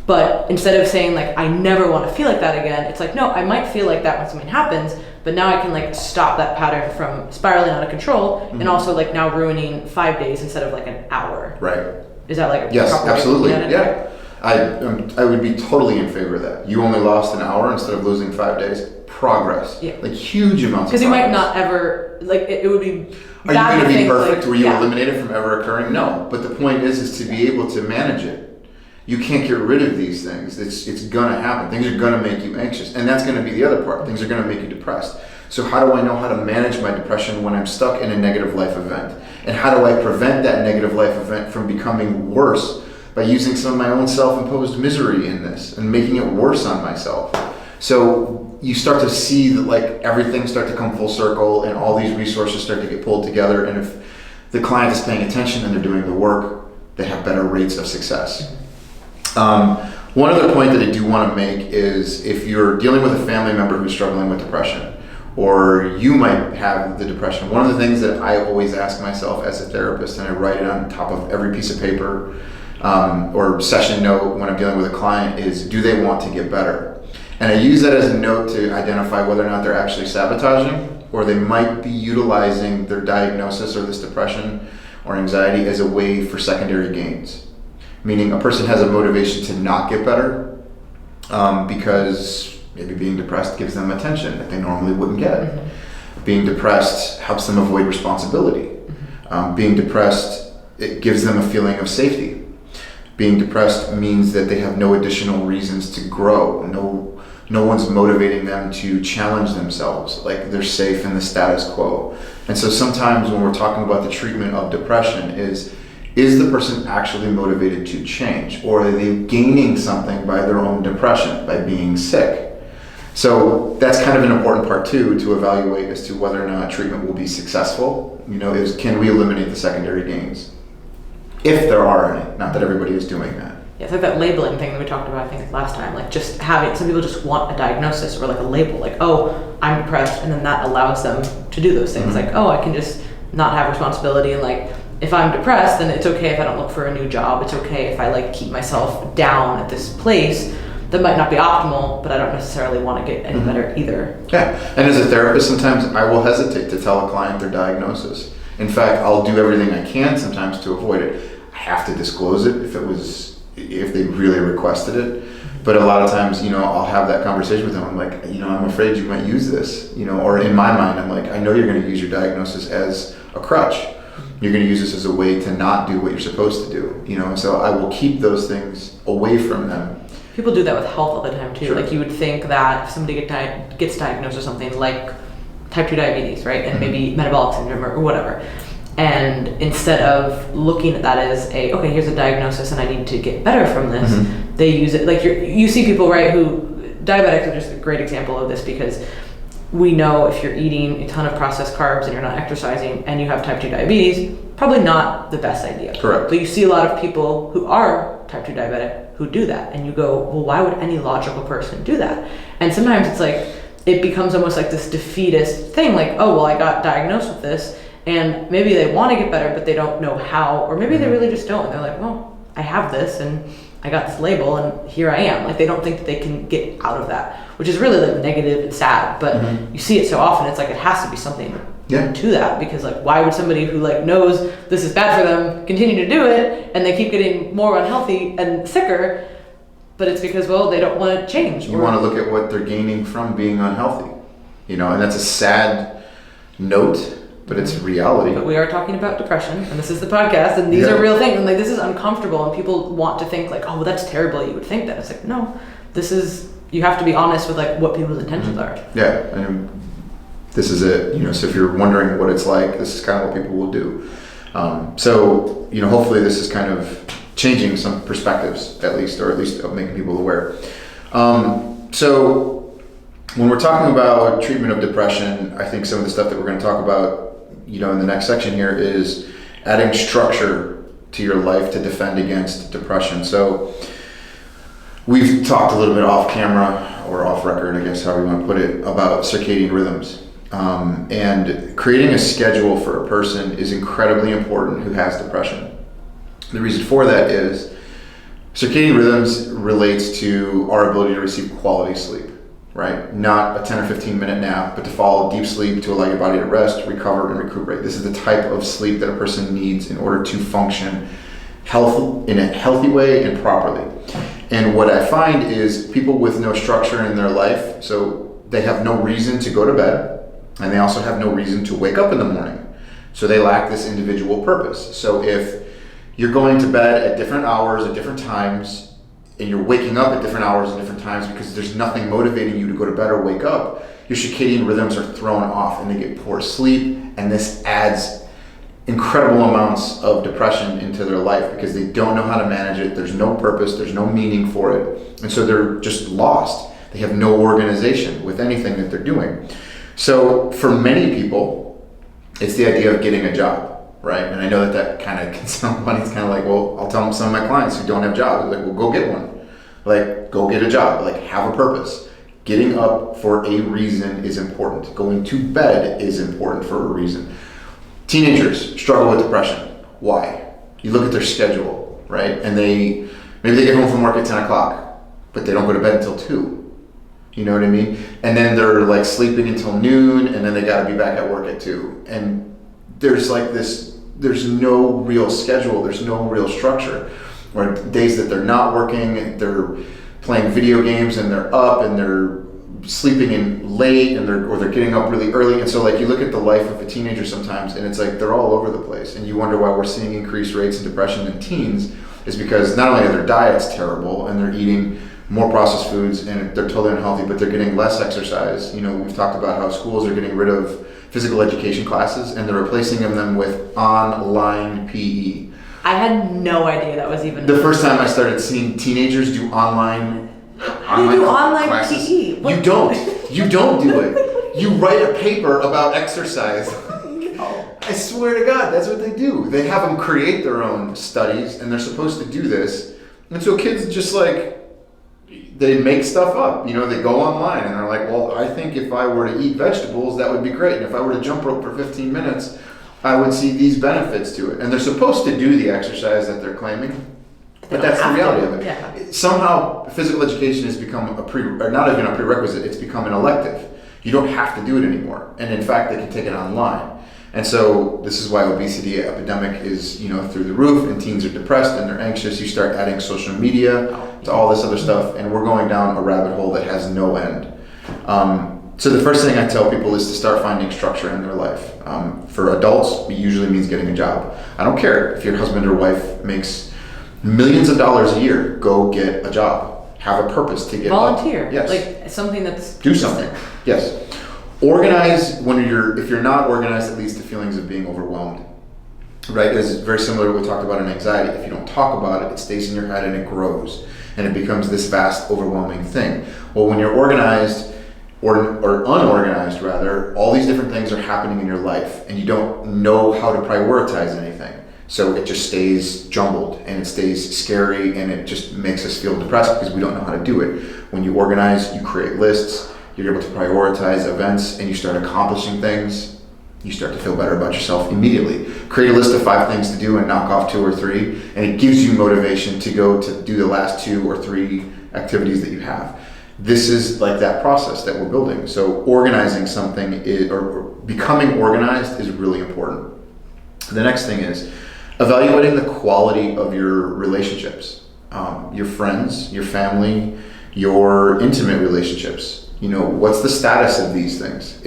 C: But instead of saying I never want to feel like that again, it's no, I might feel like that when something happens, but now I can stop that pattern from spiraling out of control and also now ruining 5 days instead of an hour.
B: Right.
C: Is that
B: yes, absolutely. Yeah. I would be totally in favor of that. You only lost an hour instead of losing 5 days. Progress. Yeah. Huge amounts of progress.
C: Because you might not ever, it would be...
B: Are you going to be perfect where you eliminate it from ever occurring? No. But the point is to be able to manage it. You can't get rid of these things. It's going to happen. Things are going to make you anxious. And that's going to be the other part. Things are going to make you depressed. So how do I know how to manage my depression when I'm stuck in a negative life event? And how do I prevent that negative life event from becoming worse by using some of my own self-imposed misery in this and making it worse on myself? So you start to see that everything start to come full circle and all these resources start to get pulled together. And if the client is paying attention and they're doing the work, they have better rates of success. One other point that I do want to make is if you're dealing with a family member who's struggling with depression, or you might have the depression, one of the things that I always ask myself as a therapist, and I write it on top of every piece of paper or session note when I'm dealing with a client, is do they want to get better? And I use that as a note to identify whether or not they're actually sabotaging, or they might be utilizing their diagnosis or this depression or anxiety as a way for secondary gains. Meaning a person has a motivation to not get better because maybe being depressed gives them attention that they normally wouldn't get. Mm-hmm. Being depressed helps them avoid responsibility. Mm-hmm. Being depressed, it gives them a feeling of safety. Being depressed means that they have no additional reasons to grow. No one's motivating them to challenge themselves. They're safe in the status quo. And so sometimes when we're talking about the treatment of depression is the person actually motivated to change, or are they gaining something by their own depression, by being sick? So that's kind of an important part too, to evaluate as to whether or not treatment will be successful. Is can we eliminate the secondary gains? If there are any, not that everybody is doing that.
C: Yeah, it's that labeling thing that we talked about, I think, last time. Just having, some people just want a diagnosis or a label, oh, I'm depressed, and then that allows them to do those things. Mm-hmm. I can just not have responsibility and if I'm depressed, then it's okay if I don't look for a new job. It's okay if I like keep myself down at this place that might not be optimal, but I don't necessarily want to get any better either.
B: Yeah, and as a therapist, sometimes I will hesitate to tell a client their diagnosis. In fact, I'll do everything I can sometimes to avoid it. I have to disclose it if they really requested it. But a lot of times, I'll have that conversation with them. I'm like, I'm afraid you might use this, or in my mind, I'm like, I know you're going to use your diagnosis as a crutch. You're going to use this as a way to not do what you're supposed to do, so I will keep those things away from them.
C: People do that with health all the time too.
B: Sure.
C: Like you would think that if somebody gets diagnosed with something like type 2 diabetes, right, and maybe metabolic syndrome or whatever, and instead of looking at that as okay, here's a diagnosis and I need to get better from this, they use it like you see people, right, who diabetics are just a great example of this, because we know if you're eating a ton of processed carbs and you're not exercising and you have type 2 diabetes, probably not the best idea.
B: Correct.
C: But you see a lot of people who are type 2 diabetic who do that, and you go, well, why would any logical person do that? And sometimes it's like, it becomes almost like this defeatist thing, like, oh, well, I got diagnosed with this, and maybe they want to get better, but they don't know how, or maybe they really just don't. And they're like, well, I have this, and I got this label, and here I am. Like, they don't think that they can get out of that, which is really like negative and sad, but you see it so often, it's like it has to be something to that, because like, why would somebody who like knows this is bad for them continue to do it, and they keep getting more unhealthy and sicker? But it's because, well, they don't want to change.
B: You want to look at what they're gaining from being unhealthy, and that's a sad note, but it's reality.
C: But we are talking about depression, and this is the podcast, and these are real things, and like, this is uncomfortable, and people want to think like, oh, well, that's terrible, you would think that. It's like, no, you have to be honest with like what people's intentions are.
B: Yeah, and this is it, so if you're wondering what it's like, this is kind of what people will do. So hopefully this is kind of changing some perspectives, at least making people aware. So when we're talking about treatment of depression, I think some of the stuff that we're going to talk about, in the next section here, is adding structure to your life to defend against depression. So we've talked a little bit off camera or off record, I guess, however you want to put it, about circadian rhythms. And creating a schedule for a person is incredibly important who has depression. The reason for that is circadian rhythms relates to our ability to receive quality sleep, right? Not a 10 or 15 minute nap, but to follow deep sleep to allow your body to rest, recover, and recuperate. This is the type of sleep that a person needs in order to function in a healthy way and properly. And what I find is people with no structure in their life, so they have no reason to go to bed, and they also have no reason to wake up in the morning. So they lack this individual purpose. So if you're going to bed at different hours, at different times, and you're waking up at different hours and different times because there's nothing motivating you to go to bed or wake up, your circadian rhythms are thrown off and they get poor sleep, and this adds incredible amounts of depression into their life because they don't know how to manage it. There's no purpose, there's no meaning for it, and so they're just lost. They have no organization with anything that they're doing. So for many people, it's the idea of getting a job, right? And I know that kind of can sound funny. It's kind of like, well, I'll tell some of my clients who don't have jobs, like, well, go get one. Like, go get a job, like, have a purpose. Getting up for a reason is important. Going to bed is important for a reason. Teenagers struggle with depression. Why? You look at their schedule, right? And maybe they get home from work at 10 o'clock, but they don't go to bed until 2. You know what I mean? And then they're like sleeping until noon, and then they got to be back at work at 2. And there's like there's no real schedule, there's no real structure. Or days that they're not working, they're playing video games and they're up and they're sleeping in late, and they're getting up really early. And so like you look at the life of a teenager sometimes, and it's like they're all over the place. And you wonder why we're seeing increased rates of depression in teens is because not only are their diets terrible and they're eating more processed foods and they're totally unhealthy, but they're getting less exercise. We've talked about how schools are getting rid of physical education classes and they're replacing them with online PE.
C: I had no idea that was even...
B: The first time I started seeing teenagers do online classes,
C: PE?
B: You don't do it. You write a paper about exercise.
C: No.
B: I swear to God, that's what they do. They have them create their own studies, and they're supposed to do this. And so kids just like, they make stuff up. They go online and they're like, well, I think if I were to eat vegetables, that would be great. And if I were to jump rope for 15 minutes, I would see these benefits to it. And they're supposed to do the exercise that they're claiming, but that's the reality of it.
C: Yeah.
B: Somehow, physical education has become or not even a prerequisite, it's become an elective. You don't have to do it anymore. And in fact, they can take it online. And so this is why obesity epidemic is, through the roof, and teens are depressed and they're anxious. You start adding social media to all this other stuff, and we're going down a rabbit hole that has no end. So the first thing I tell people is to start finding structure in their life. For adults, it usually means getting a job. I don't care if your husband or wife makes millions of dollars a year, go get a job. Have a purpose to get
C: volunteer.
B: Up. Yes.
C: Like something that's
B: do something. Yes. Organize if you're not organized, it leads to feelings of being overwhelmed. Right? It's very similar to what we talked about in anxiety. If you don't talk about it, it stays in your head and it grows. And it becomes this vast, overwhelming thing. Well, when you're organized, or unorganized rather, all these different things are happening in your life and you don't know how to prioritize anything. So it just stays jumbled and it stays scary and it just makes us feel depressed because we don't know how to do it. When you organize, you create lists, you're able to prioritize events and you start accomplishing things, you start to feel better about yourself immediately. Create a list of 5 things to do and knock off 2 or 3, and it gives you motivation to go to do the last 2 or 3 activities that you have. This is like that process that we're building. So organizing something or becoming organized is really important. The next thing is evaluating the quality of your relationships, your friends, your family, your intimate relationships. What's the status of these things?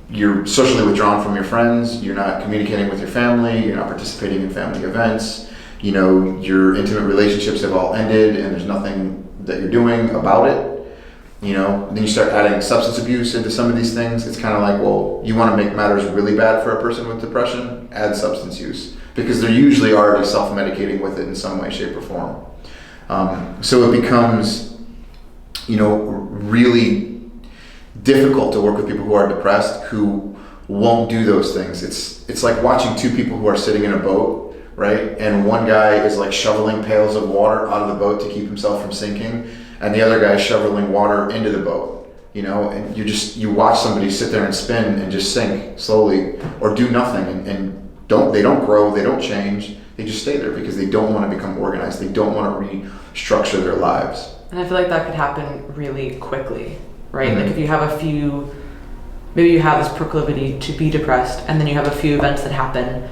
B: You're socially withdrawn from your friends, you're not communicating with your family, you're not participating in family events, your intimate relationships have all ended and there's nothing that you're doing about it, then you start adding substance abuse into some of these things. It's kind of like, well, you want to make matters really bad for a person with depression, add substance use, because they're usually already self-medicating with it in some way, shape, or form. So it becomes, really difficult to work with people who are depressed, who won't do those things. It's like watching 2 people who are sitting in a boat, right? And one guy is like shoveling pails of water out of the boat to keep himself from sinking, and the other guy is shoveling water into the boat, and you watch somebody sit there and spin and just sink slowly or do nothing and they don't grow, they don't change, they just stay there because they don't want to become organized, they don't want to restructure their lives.
C: And I feel like that could happen really quickly, right?
B: Mm-hmm.
C: Like if you have maybe you have this proclivity to be depressed and then you have a few events that happen.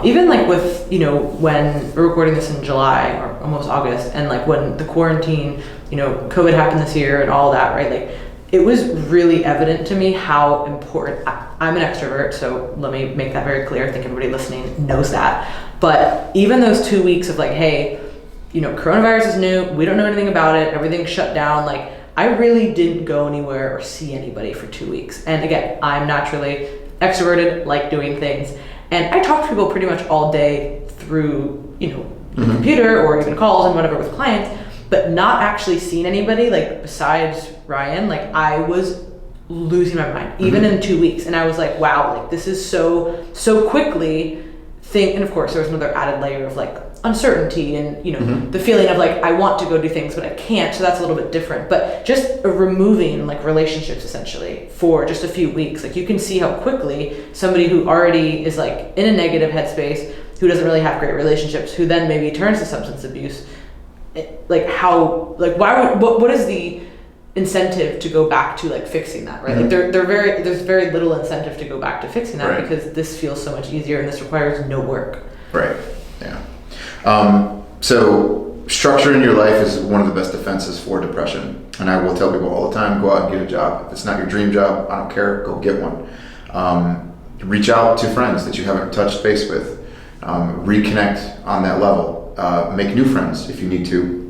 C: Even like with, when we're recording this in July or almost August, and like when the quarantine, COVID happened this year and all that, right? Like it was really evident to me how important, I'm an extrovert, so let me make that very clear. I think everybody listening knows that. But even those 2 weeks of like, hey, coronavirus is new, we don't know anything about it, everything's shut down, like I really didn't go anywhere or see anybody for 2 weeks. And again, I'm naturally extroverted, like doing things. And I talk to people pretty much all day through, the computer or even calls and whatever with clients, but not actually seeing anybody, like besides Ryan, like I was losing my mind, even in 2 weeks. And I was like, wow, like this is so quickly and of course there was another added layer of like uncertainty and, the feeling of like, I want to go do things, but I can't. So that's a little bit different, but just removing like relationships essentially for just a few weeks. Like you can see how quickly somebody who already is like in a negative headspace, who doesn't really have great relationships, who then maybe turns to substance abuse, what is the incentive to go back to like fixing that, right? Like there's very little incentive to go back to fixing that, right? Because this feels so much easier and this requires no work.
B: Right. Yeah. So structure in your life is one of the best defenses for depression. And I will tell people all the time, go out and get a job. If it's not your dream job, I don't care, go get one. Reach out to friends that you haven't touched base with. Reconnect on that level. Make new friends if you need to.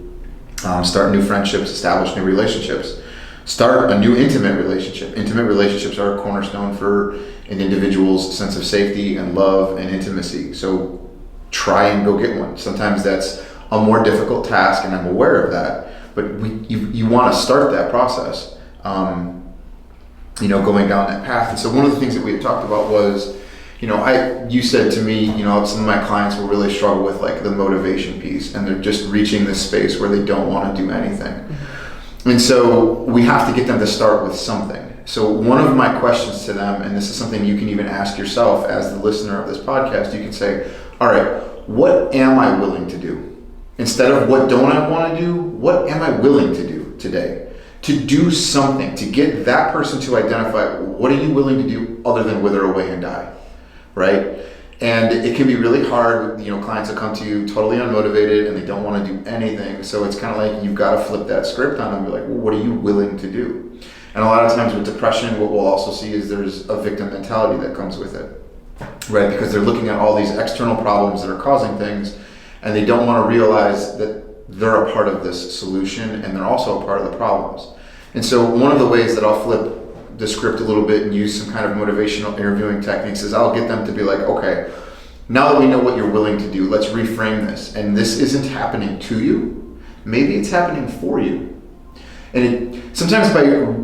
B: Start new friendships, establish new relationships. Start a new intimate relationship. Intimate relationships are a cornerstone for an individual's sense of safety and love and intimacy. So try and go get one. Sometimes that's a more difficult task, and I'm aware of that. But you want to start that process, going down that path. And so one of the things that we had talked about was, you said to me, some of my clients will really struggle with like the motivation piece, and they're just reaching this space where they don't want to do anything. And so we have to get them to start with something. So one of my questions to them, and this is something you can even ask yourself as the listener of this podcast, you can say, all right, what am I willing to do? Instead of what don't I want to do, what am I willing to do today? To do something, to get that person to identify, what are you willing to do other than wither away and die, right? And it can be really hard, clients will come to you totally unmotivated and they don't want to do anything. So it's kind of like you've got to flip that script on them and be like, well, what are you willing to do? And a lot of times with depression, what we'll also see is there's a victim mentality that comes with it, right? Because they're looking at all these external problems that are causing things and they don't want to realize that they're a part of this solution and they're also a part of the problems. And so one of the ways that I'll flip the script a little bit and use some kind of motivational interviewing techniques is I'll get them to be like, okay, now that we know what you're willing to do, let's reframe this. And this isn't happening to you. Maybe it's happening for you. And sometimes by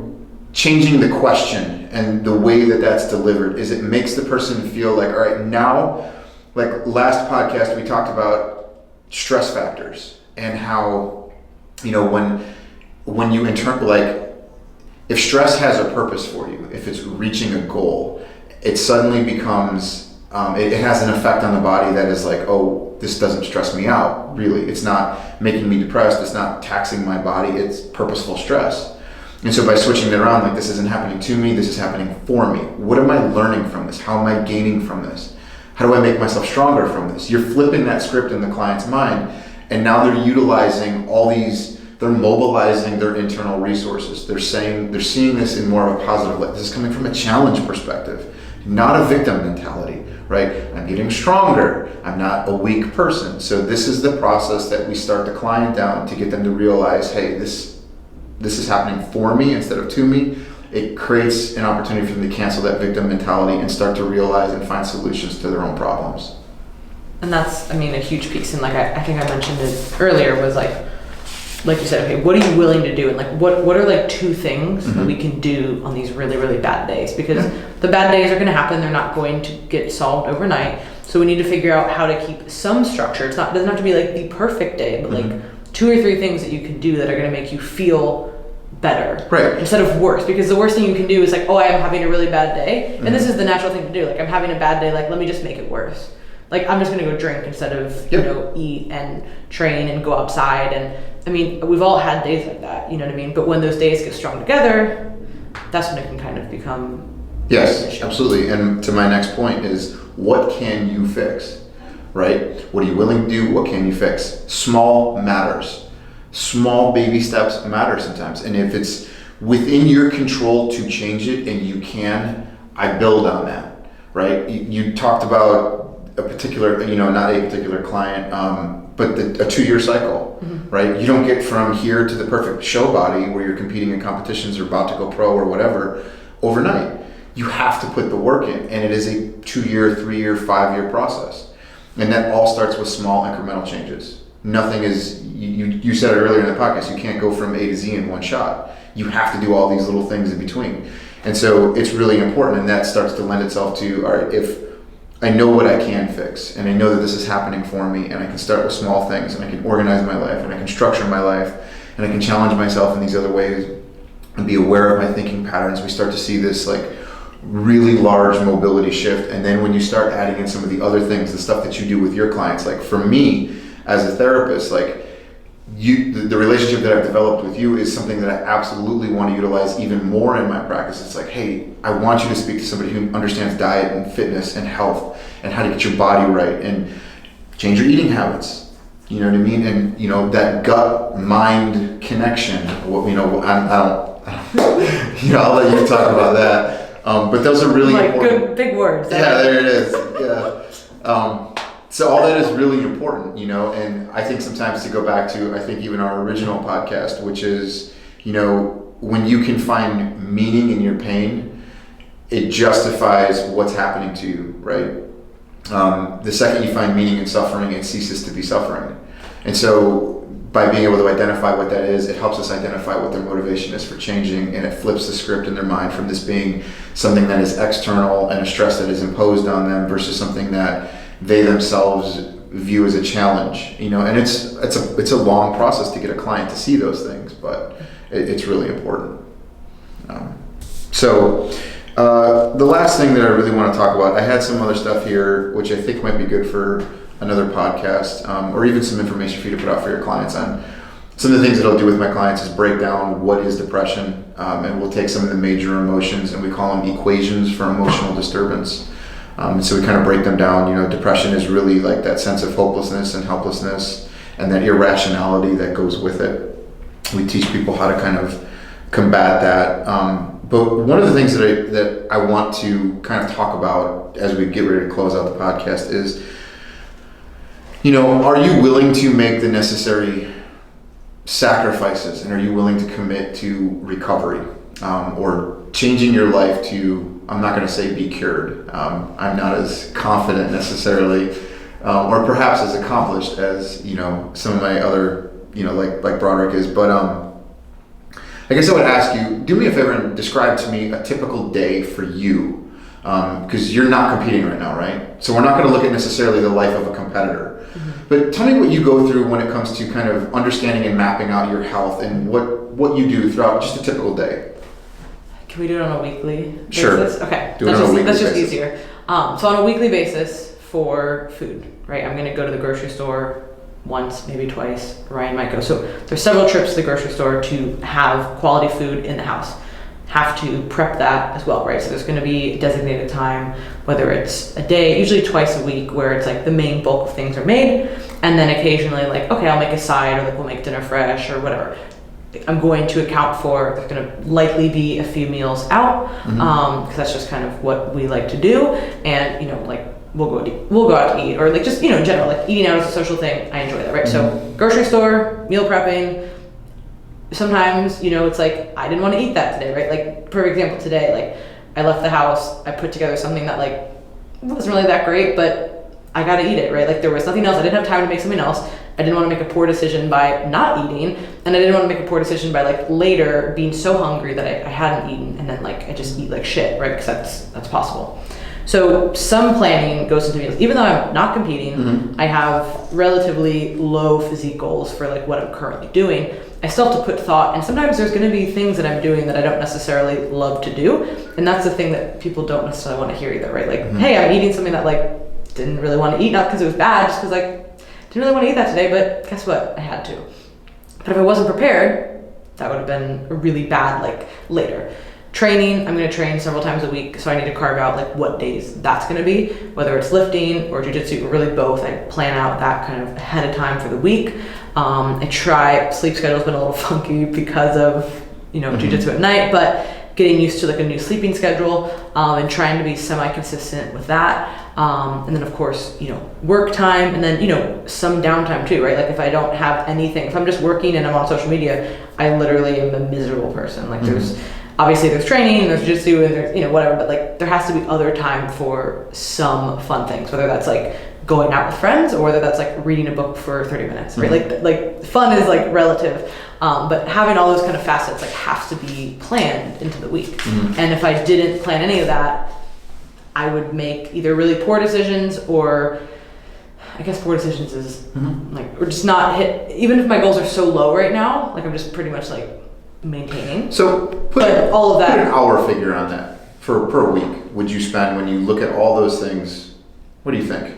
B: changing the question and the way that that's delivered is it makes the person feel like, all right, now, like last podcast, we talked about stress factors and how, when you if stress has a purpose for you, if it's reaching a goal, it suddenly becomes, it has an effect on the body that is like, oh, this doesn't stress me out, really. It's not making me depressed. It's not taxing my body. It's purposeful stress. And so by switching it around, like this isn't happening to me, this is happening for me. What am I learning from this? How am I gaining from this? How do I make myself stronger from this? You're flipping that script in the client's mind, and now they're utilizing they're mobilizing their internal resources. They're seeing this in more of a positive light. This is coming from a challenge perspective, not a victim mentality, right? I'm getting stronger. I'm not a weak person. So this is the process that we start the client down to get them to realize, hey, this is happening for me instead of to me. It creates an opportunity for them to cancel that victim mentality and start to realize and find solutions to their own problems.
C: And that's, a huge piece. And I think I mentioned it earlier was like you said, okay, what are you willing to do? And what are two things that we can do on these really, really bad days? Because the bad days are going to happen. They're not going to get solved overnight. So we need to figure out how to keep some structure. It doesn't have to be the perfect day, but 2 or 3 things that you can do that are going to make you feel better,
B: right,
C: instead of worse. Because the worst thing you can do is oh, I am having a really bad day, and this is the natural thing to do. I'm having a bad day. Let me just make it worse. I'm just going to go drink instead of eat and train and go outside. And we've all had days like that, you know what I mean? But when those days get strung together, that's when it can kind of become
B: yes, absolutely. And to my next point is, what can you fix, right? What are you willing to do? What can you fix? Small matters. Small baby steps matter sometimes. And if it's within your control to change it and you can, I build on that, right? You talked about a particular, not a particular client, but a 2-year cycle, right? You don't get from here to the perfect show body where you're competing in competitions or about to go pro or whatever overnight. You have to put the work in, and it is a 2-year, 3-year, 5-year process. And that all starts with small incremental changes. Nothing is, you said it earlier in the podcast, you can't go from A to Z in one shot. You have to do all these little things in between. And so it's really important, and that starts to lend itself to, all right, if I know what I can fix, and I know that this is happening for me, and I can start with small things, and I can organize my life, and I can structure my life, and I can challenge myself in these other ways, and be aware of my thinking patterns. We start to see this really large mobility shift. And then when you start adding in some of the other things, the stuff that you do with your clients, for me as a therapist, the relationship that I've developed with you is something that I absolutely want to utilize even more in my practice. It's hey, I want you to speak to somebody who understands diet and fitness and health and how to get your body right and change your eating habits. You know what I mean? And that gut mind connection. I'll let you talk about that. But those are really important.
C: Good big words.
B: Yeah, there it is. Yeah. So all that is really important, and I think sometimes to go back to, I think even our original podcast, which is, when you can find meaning in your pain, it justifies what's happening to you, right? The second you find meaning in suffering, it ceases to be suffering. And so by being able to identify what that is, it helps us identify what their motivation is for changing, and it flips the script in their mind from this being something that is external and a stress that is imposed on them versus something that they themselves view as a challenge, and it's a long process to get a client to see those things, but it's really important. So the last thing that I really want to talk about, I had some other stuff here which I think might be good for another podcast, or even some information for you to put out for your clients on. Some of the things that I'll do with my clients is break down what is depression, and we'll take some of the major emotions and we call them equations for emotional disturbance. And so we kind of break them down. Depression is really like that sense of hopelessness and helplessness and that irrationality that goes with it. We teach people how to kind of combat that. But one of the things that I want to kind of talk about as we get ready to close out the podcast is, are you willing to make the necessary sacrifices, and are you willing to commit to recovery, or changing your life to, I'm not going to say be cured. I'm not as confident necessarily, or perhaps as accomplished as, some of my other, like Broderick is, but I guess I would ask you, do me a favor and describe to me a typical day for you, because you're not competing right now, right? So we're not going to look at necessarily the life of a competitor. Mm-hmm. But tell me what you go through when it comes to kind of understanding and mapping out your health and what you do throughout just a typical day.
C: Can we do it on a weekly basis?
B: Sure.
C: Okay.
B: Do it on a weekly
C: that's just
B: basis.
C: easier. So on a weekly basis for food, right? I'm going to go to the grocery store once, maybe twice. Ryan might go. So there's several trips to the grocery store to have quality food in the house. Have to prep that as well, right? So there's going to be a designated time, whether it's a day, usually twice a week, where it's like the main bulk of things are made, and then occasionally like, okay, I'll make a side, or like we'll make dinner fresh or whatever. I'm going to account for, there's going to likely be a few meals out, because that's just kind of what we like to do, and like we'll go out to eat, or like just in general, like eating out is a social thing. I enjoy that, right? So grocery store, meal prepping. Sometimes, it's like, I didn't want to eat that today, right? Like, for example, today, like, I left the house, I put together something that, like, wasn't really that great, but I got to eat it, right? Like, there was nothing else. I didn't have time to make something else. I didn't want to make a poor decision by not eating, and I didn't want to make a poor decision by, like, later being so hungry that I hadn't eaten, and then, like, I just eat like shit, right? Because that's possible. So some planning goes into meals. Even though I'm not competing, I have relatively low physique goals for, like, what I'm currently doing. I still have to put thought, and sometimes there's going to be things that I'm doing that I don't necessarily love to do, and that's the thing that people don't necessarily want to hear either, right? Like, hey, I'm eating something that, like, didn't really want to eat, not because it was bad, just because, like, didn't really want to eat that today, but guess what? I had to. But if I wasn't prepared, that would have been really bad, like, later. Training, I'm going to train several times a week, so I need to carve out, like, what days that's going to be, whether it's lifting or jiu-jitsu, or really both. I plan out that kind of ahead of time for the week. Sleep schedule's been a little funky because of, jiu-jitsu at night, but getting used to, like, a new sleeping schedule, and trying to be semi-consistent with that. And then, of course, work time, and then, some downtime too, right? Like, if I don't have anything, if I'm just working and I'm on social media, I literally am a miserable person. Like, obviously there's training, there's jiu-jitsu, and there's, whatever, but, like, there has to be other time for some fun things, whether that's, like, going out with friends, or whether that's, like, reading a book for 30 minutes, right? Like fun is, like, relative, but having all those kind of facets, like, have to be planned into the week. And if I didn't plan any of that, I would make either really poor decisions, or I guess poor decisions is like, or just not hit, even if my goals are so low right now, like, I'm just pretty much, like, maintaining.
B: So put an hour figure on that per week would you spend when you look at all those things. What do you think?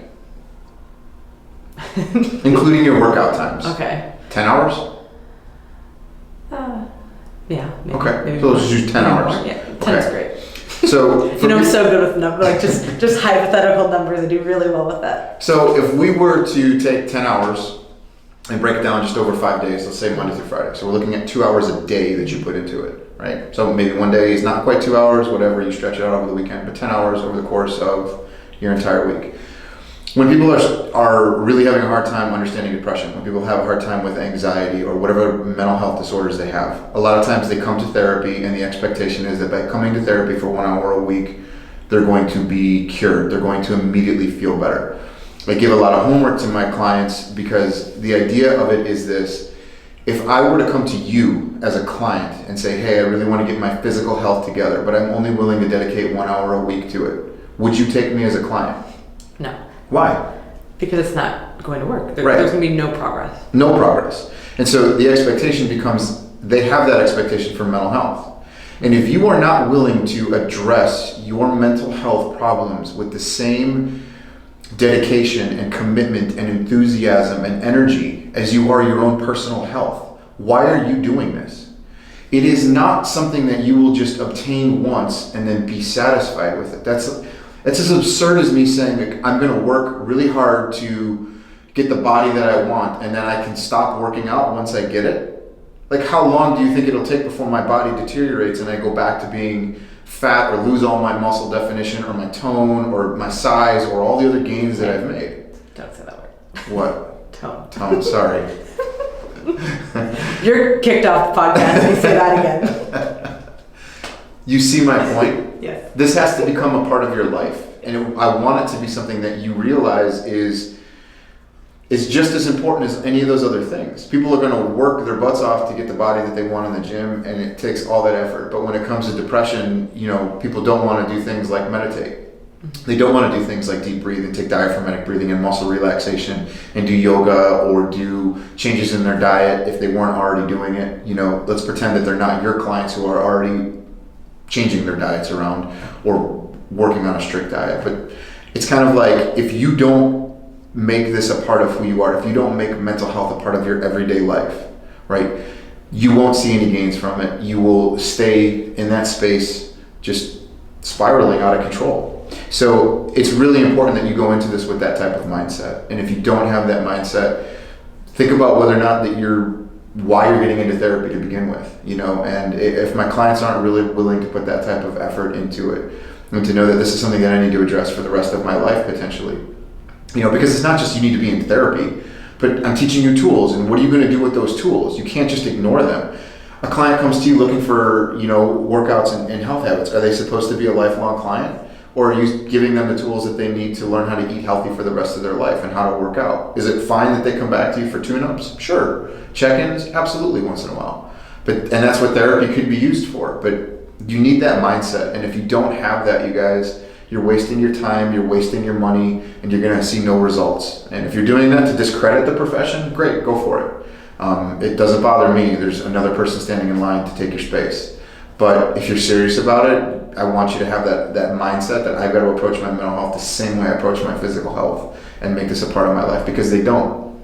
B: Including your workout times.
C: Okay.
B: 10 hours?
C: Yeah. Maybe,
B: okay.
C: Maybe
B: so let's just use 10 hours.
C: More. Yeah. 10 is great.
B: So
C: I'm so good with numbers, like just hypothetical numbers. I do really well with that.
B: So if we were to take 10 hours and break it down just over 5 days, let's say Monday through Friday. So we're looking at 2 hours a day that you put into it, right? So maybe one day is not quite 2 hours, whatever, you stretch it out over the weekend, but 10 hours over the course of your entire week. When people are really having a hard time understanding depression, when people have a hard time with anxiety or whatever mental health disorders they have, a lot of times they come to therapy and the expectation is that by coming to therapy for 1 hour a week, they're going to be cured. They're going to immediately feel better. I give a lot of homework to my clients because the idea of it is this: if I were to come to you as a client and say, hey, I really want to get my physical health together, but I'm only willing to dedicate 1 hour a week to it, would you take me as a client?
C: No.
B: Why?
C: Because it's not going to work.
B: Right.
C: There's going to be no progress.
B: No progress. And so the expectation becomes, they have that expectation for mental health. And if you are not willing to address your mental health problems with the same dedication and commitment and enthusiasm and energy as you are your own personal health, why are you doing this? It is not something that you will just obtain once and then be satisfied with it. That's as absurd as me saying, like, I'm going to work really hard to get the body that I want and then I can stop working out once I get it. Like, how long do you think it'll take before my body deteriorates and I go back to being fat or lose all my muscle definition or my tone or my size or all the other gains that I've made?
C: Don't say that word.
B: What?
C: Tone,
B: sorry.
C: You're kicked off the podcast if you say that again.
B: You see my point?
C: Yes.
B: This has to become a part of your life. And I want it to be something that you realize is just as important as any of those other things. People are going to work their butts off to get the body that they want in the gym, and it takes all that effort. But when it comes to depression, people don't want to do things like meditate. They don't want to do things like deep breathing, take diaphragmatic breathing and muscle relaxation, and do yoga or do changes in their diet if they weren't already doing it. Let's pretend that they're not your clients who are already changing their diets around or working on a strict diet. But it's kind of like, if you don't make this a part of who you are, if you don't make mental health a part of your everyday life, right, you won't see any gains from it. You will stay in that space just spiraling out of control. So it's really important that you go into this with that type of mindset. And if you don't have that mindset, think about whether or not why you're getting into therapy to begin with, and if my clients aren't really willing to put that type of effort into it, and to know that this is something that I need to address for the rest of my life potentially, because it's not just you need to be in therapy, but I'm teaching you tools, and what are you going to do with those tools? You can't just ignore them. A client comes to you looking for, workouts and health habits. Are they supposed to be a lifelong client? Or are you giving them the tools that they need to learn how to eat healthy for the rest of their life and how to work out? Is it fine that they come back to you for tune-ups? Sure. Check-ins? Absolutely, once in a while. And that's what therapy could be used for. But you need that mindset. And if you don't have that, you guys, you're wasting your time, you're wasting your money, and you're going to see no results. And if you're doing that to discredit the profession, great, go for it. It doesn't bother me. There's another person standing in line to take your space. But if you're serious about it, I want you to have that mindset that I've got to approach my mental health the same way I approach my physical health and make this a part of my life, because they don't.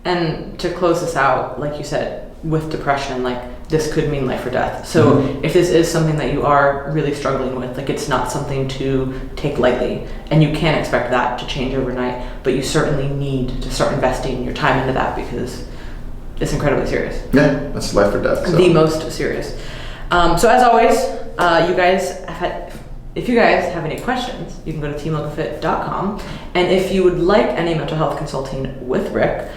C: And to close this out, like you said, with depression, this could mean life or death. So if this is something that you are really struggling with, it's not something to take lightly, and you can't expect that to change overnight, but you certainly need to start investing your time into that, because it's incredibly serious.
B: Yeah, that's life or death. So.
C: The most serious. So as always, if you guys have any questions, you can go to teamlocofit.com. And if you would like any mental health consulting with Rick,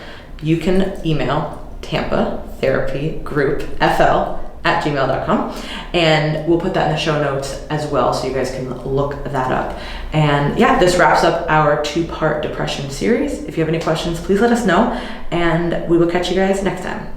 C: you can email tampatherapygroupfl@gmail.com. And we'll put that in the show notes as well, so you guys can look that up. And yeah, this wraps up our 2-part depression series. If you have any questions, please let us know, and we will catch you guys next time.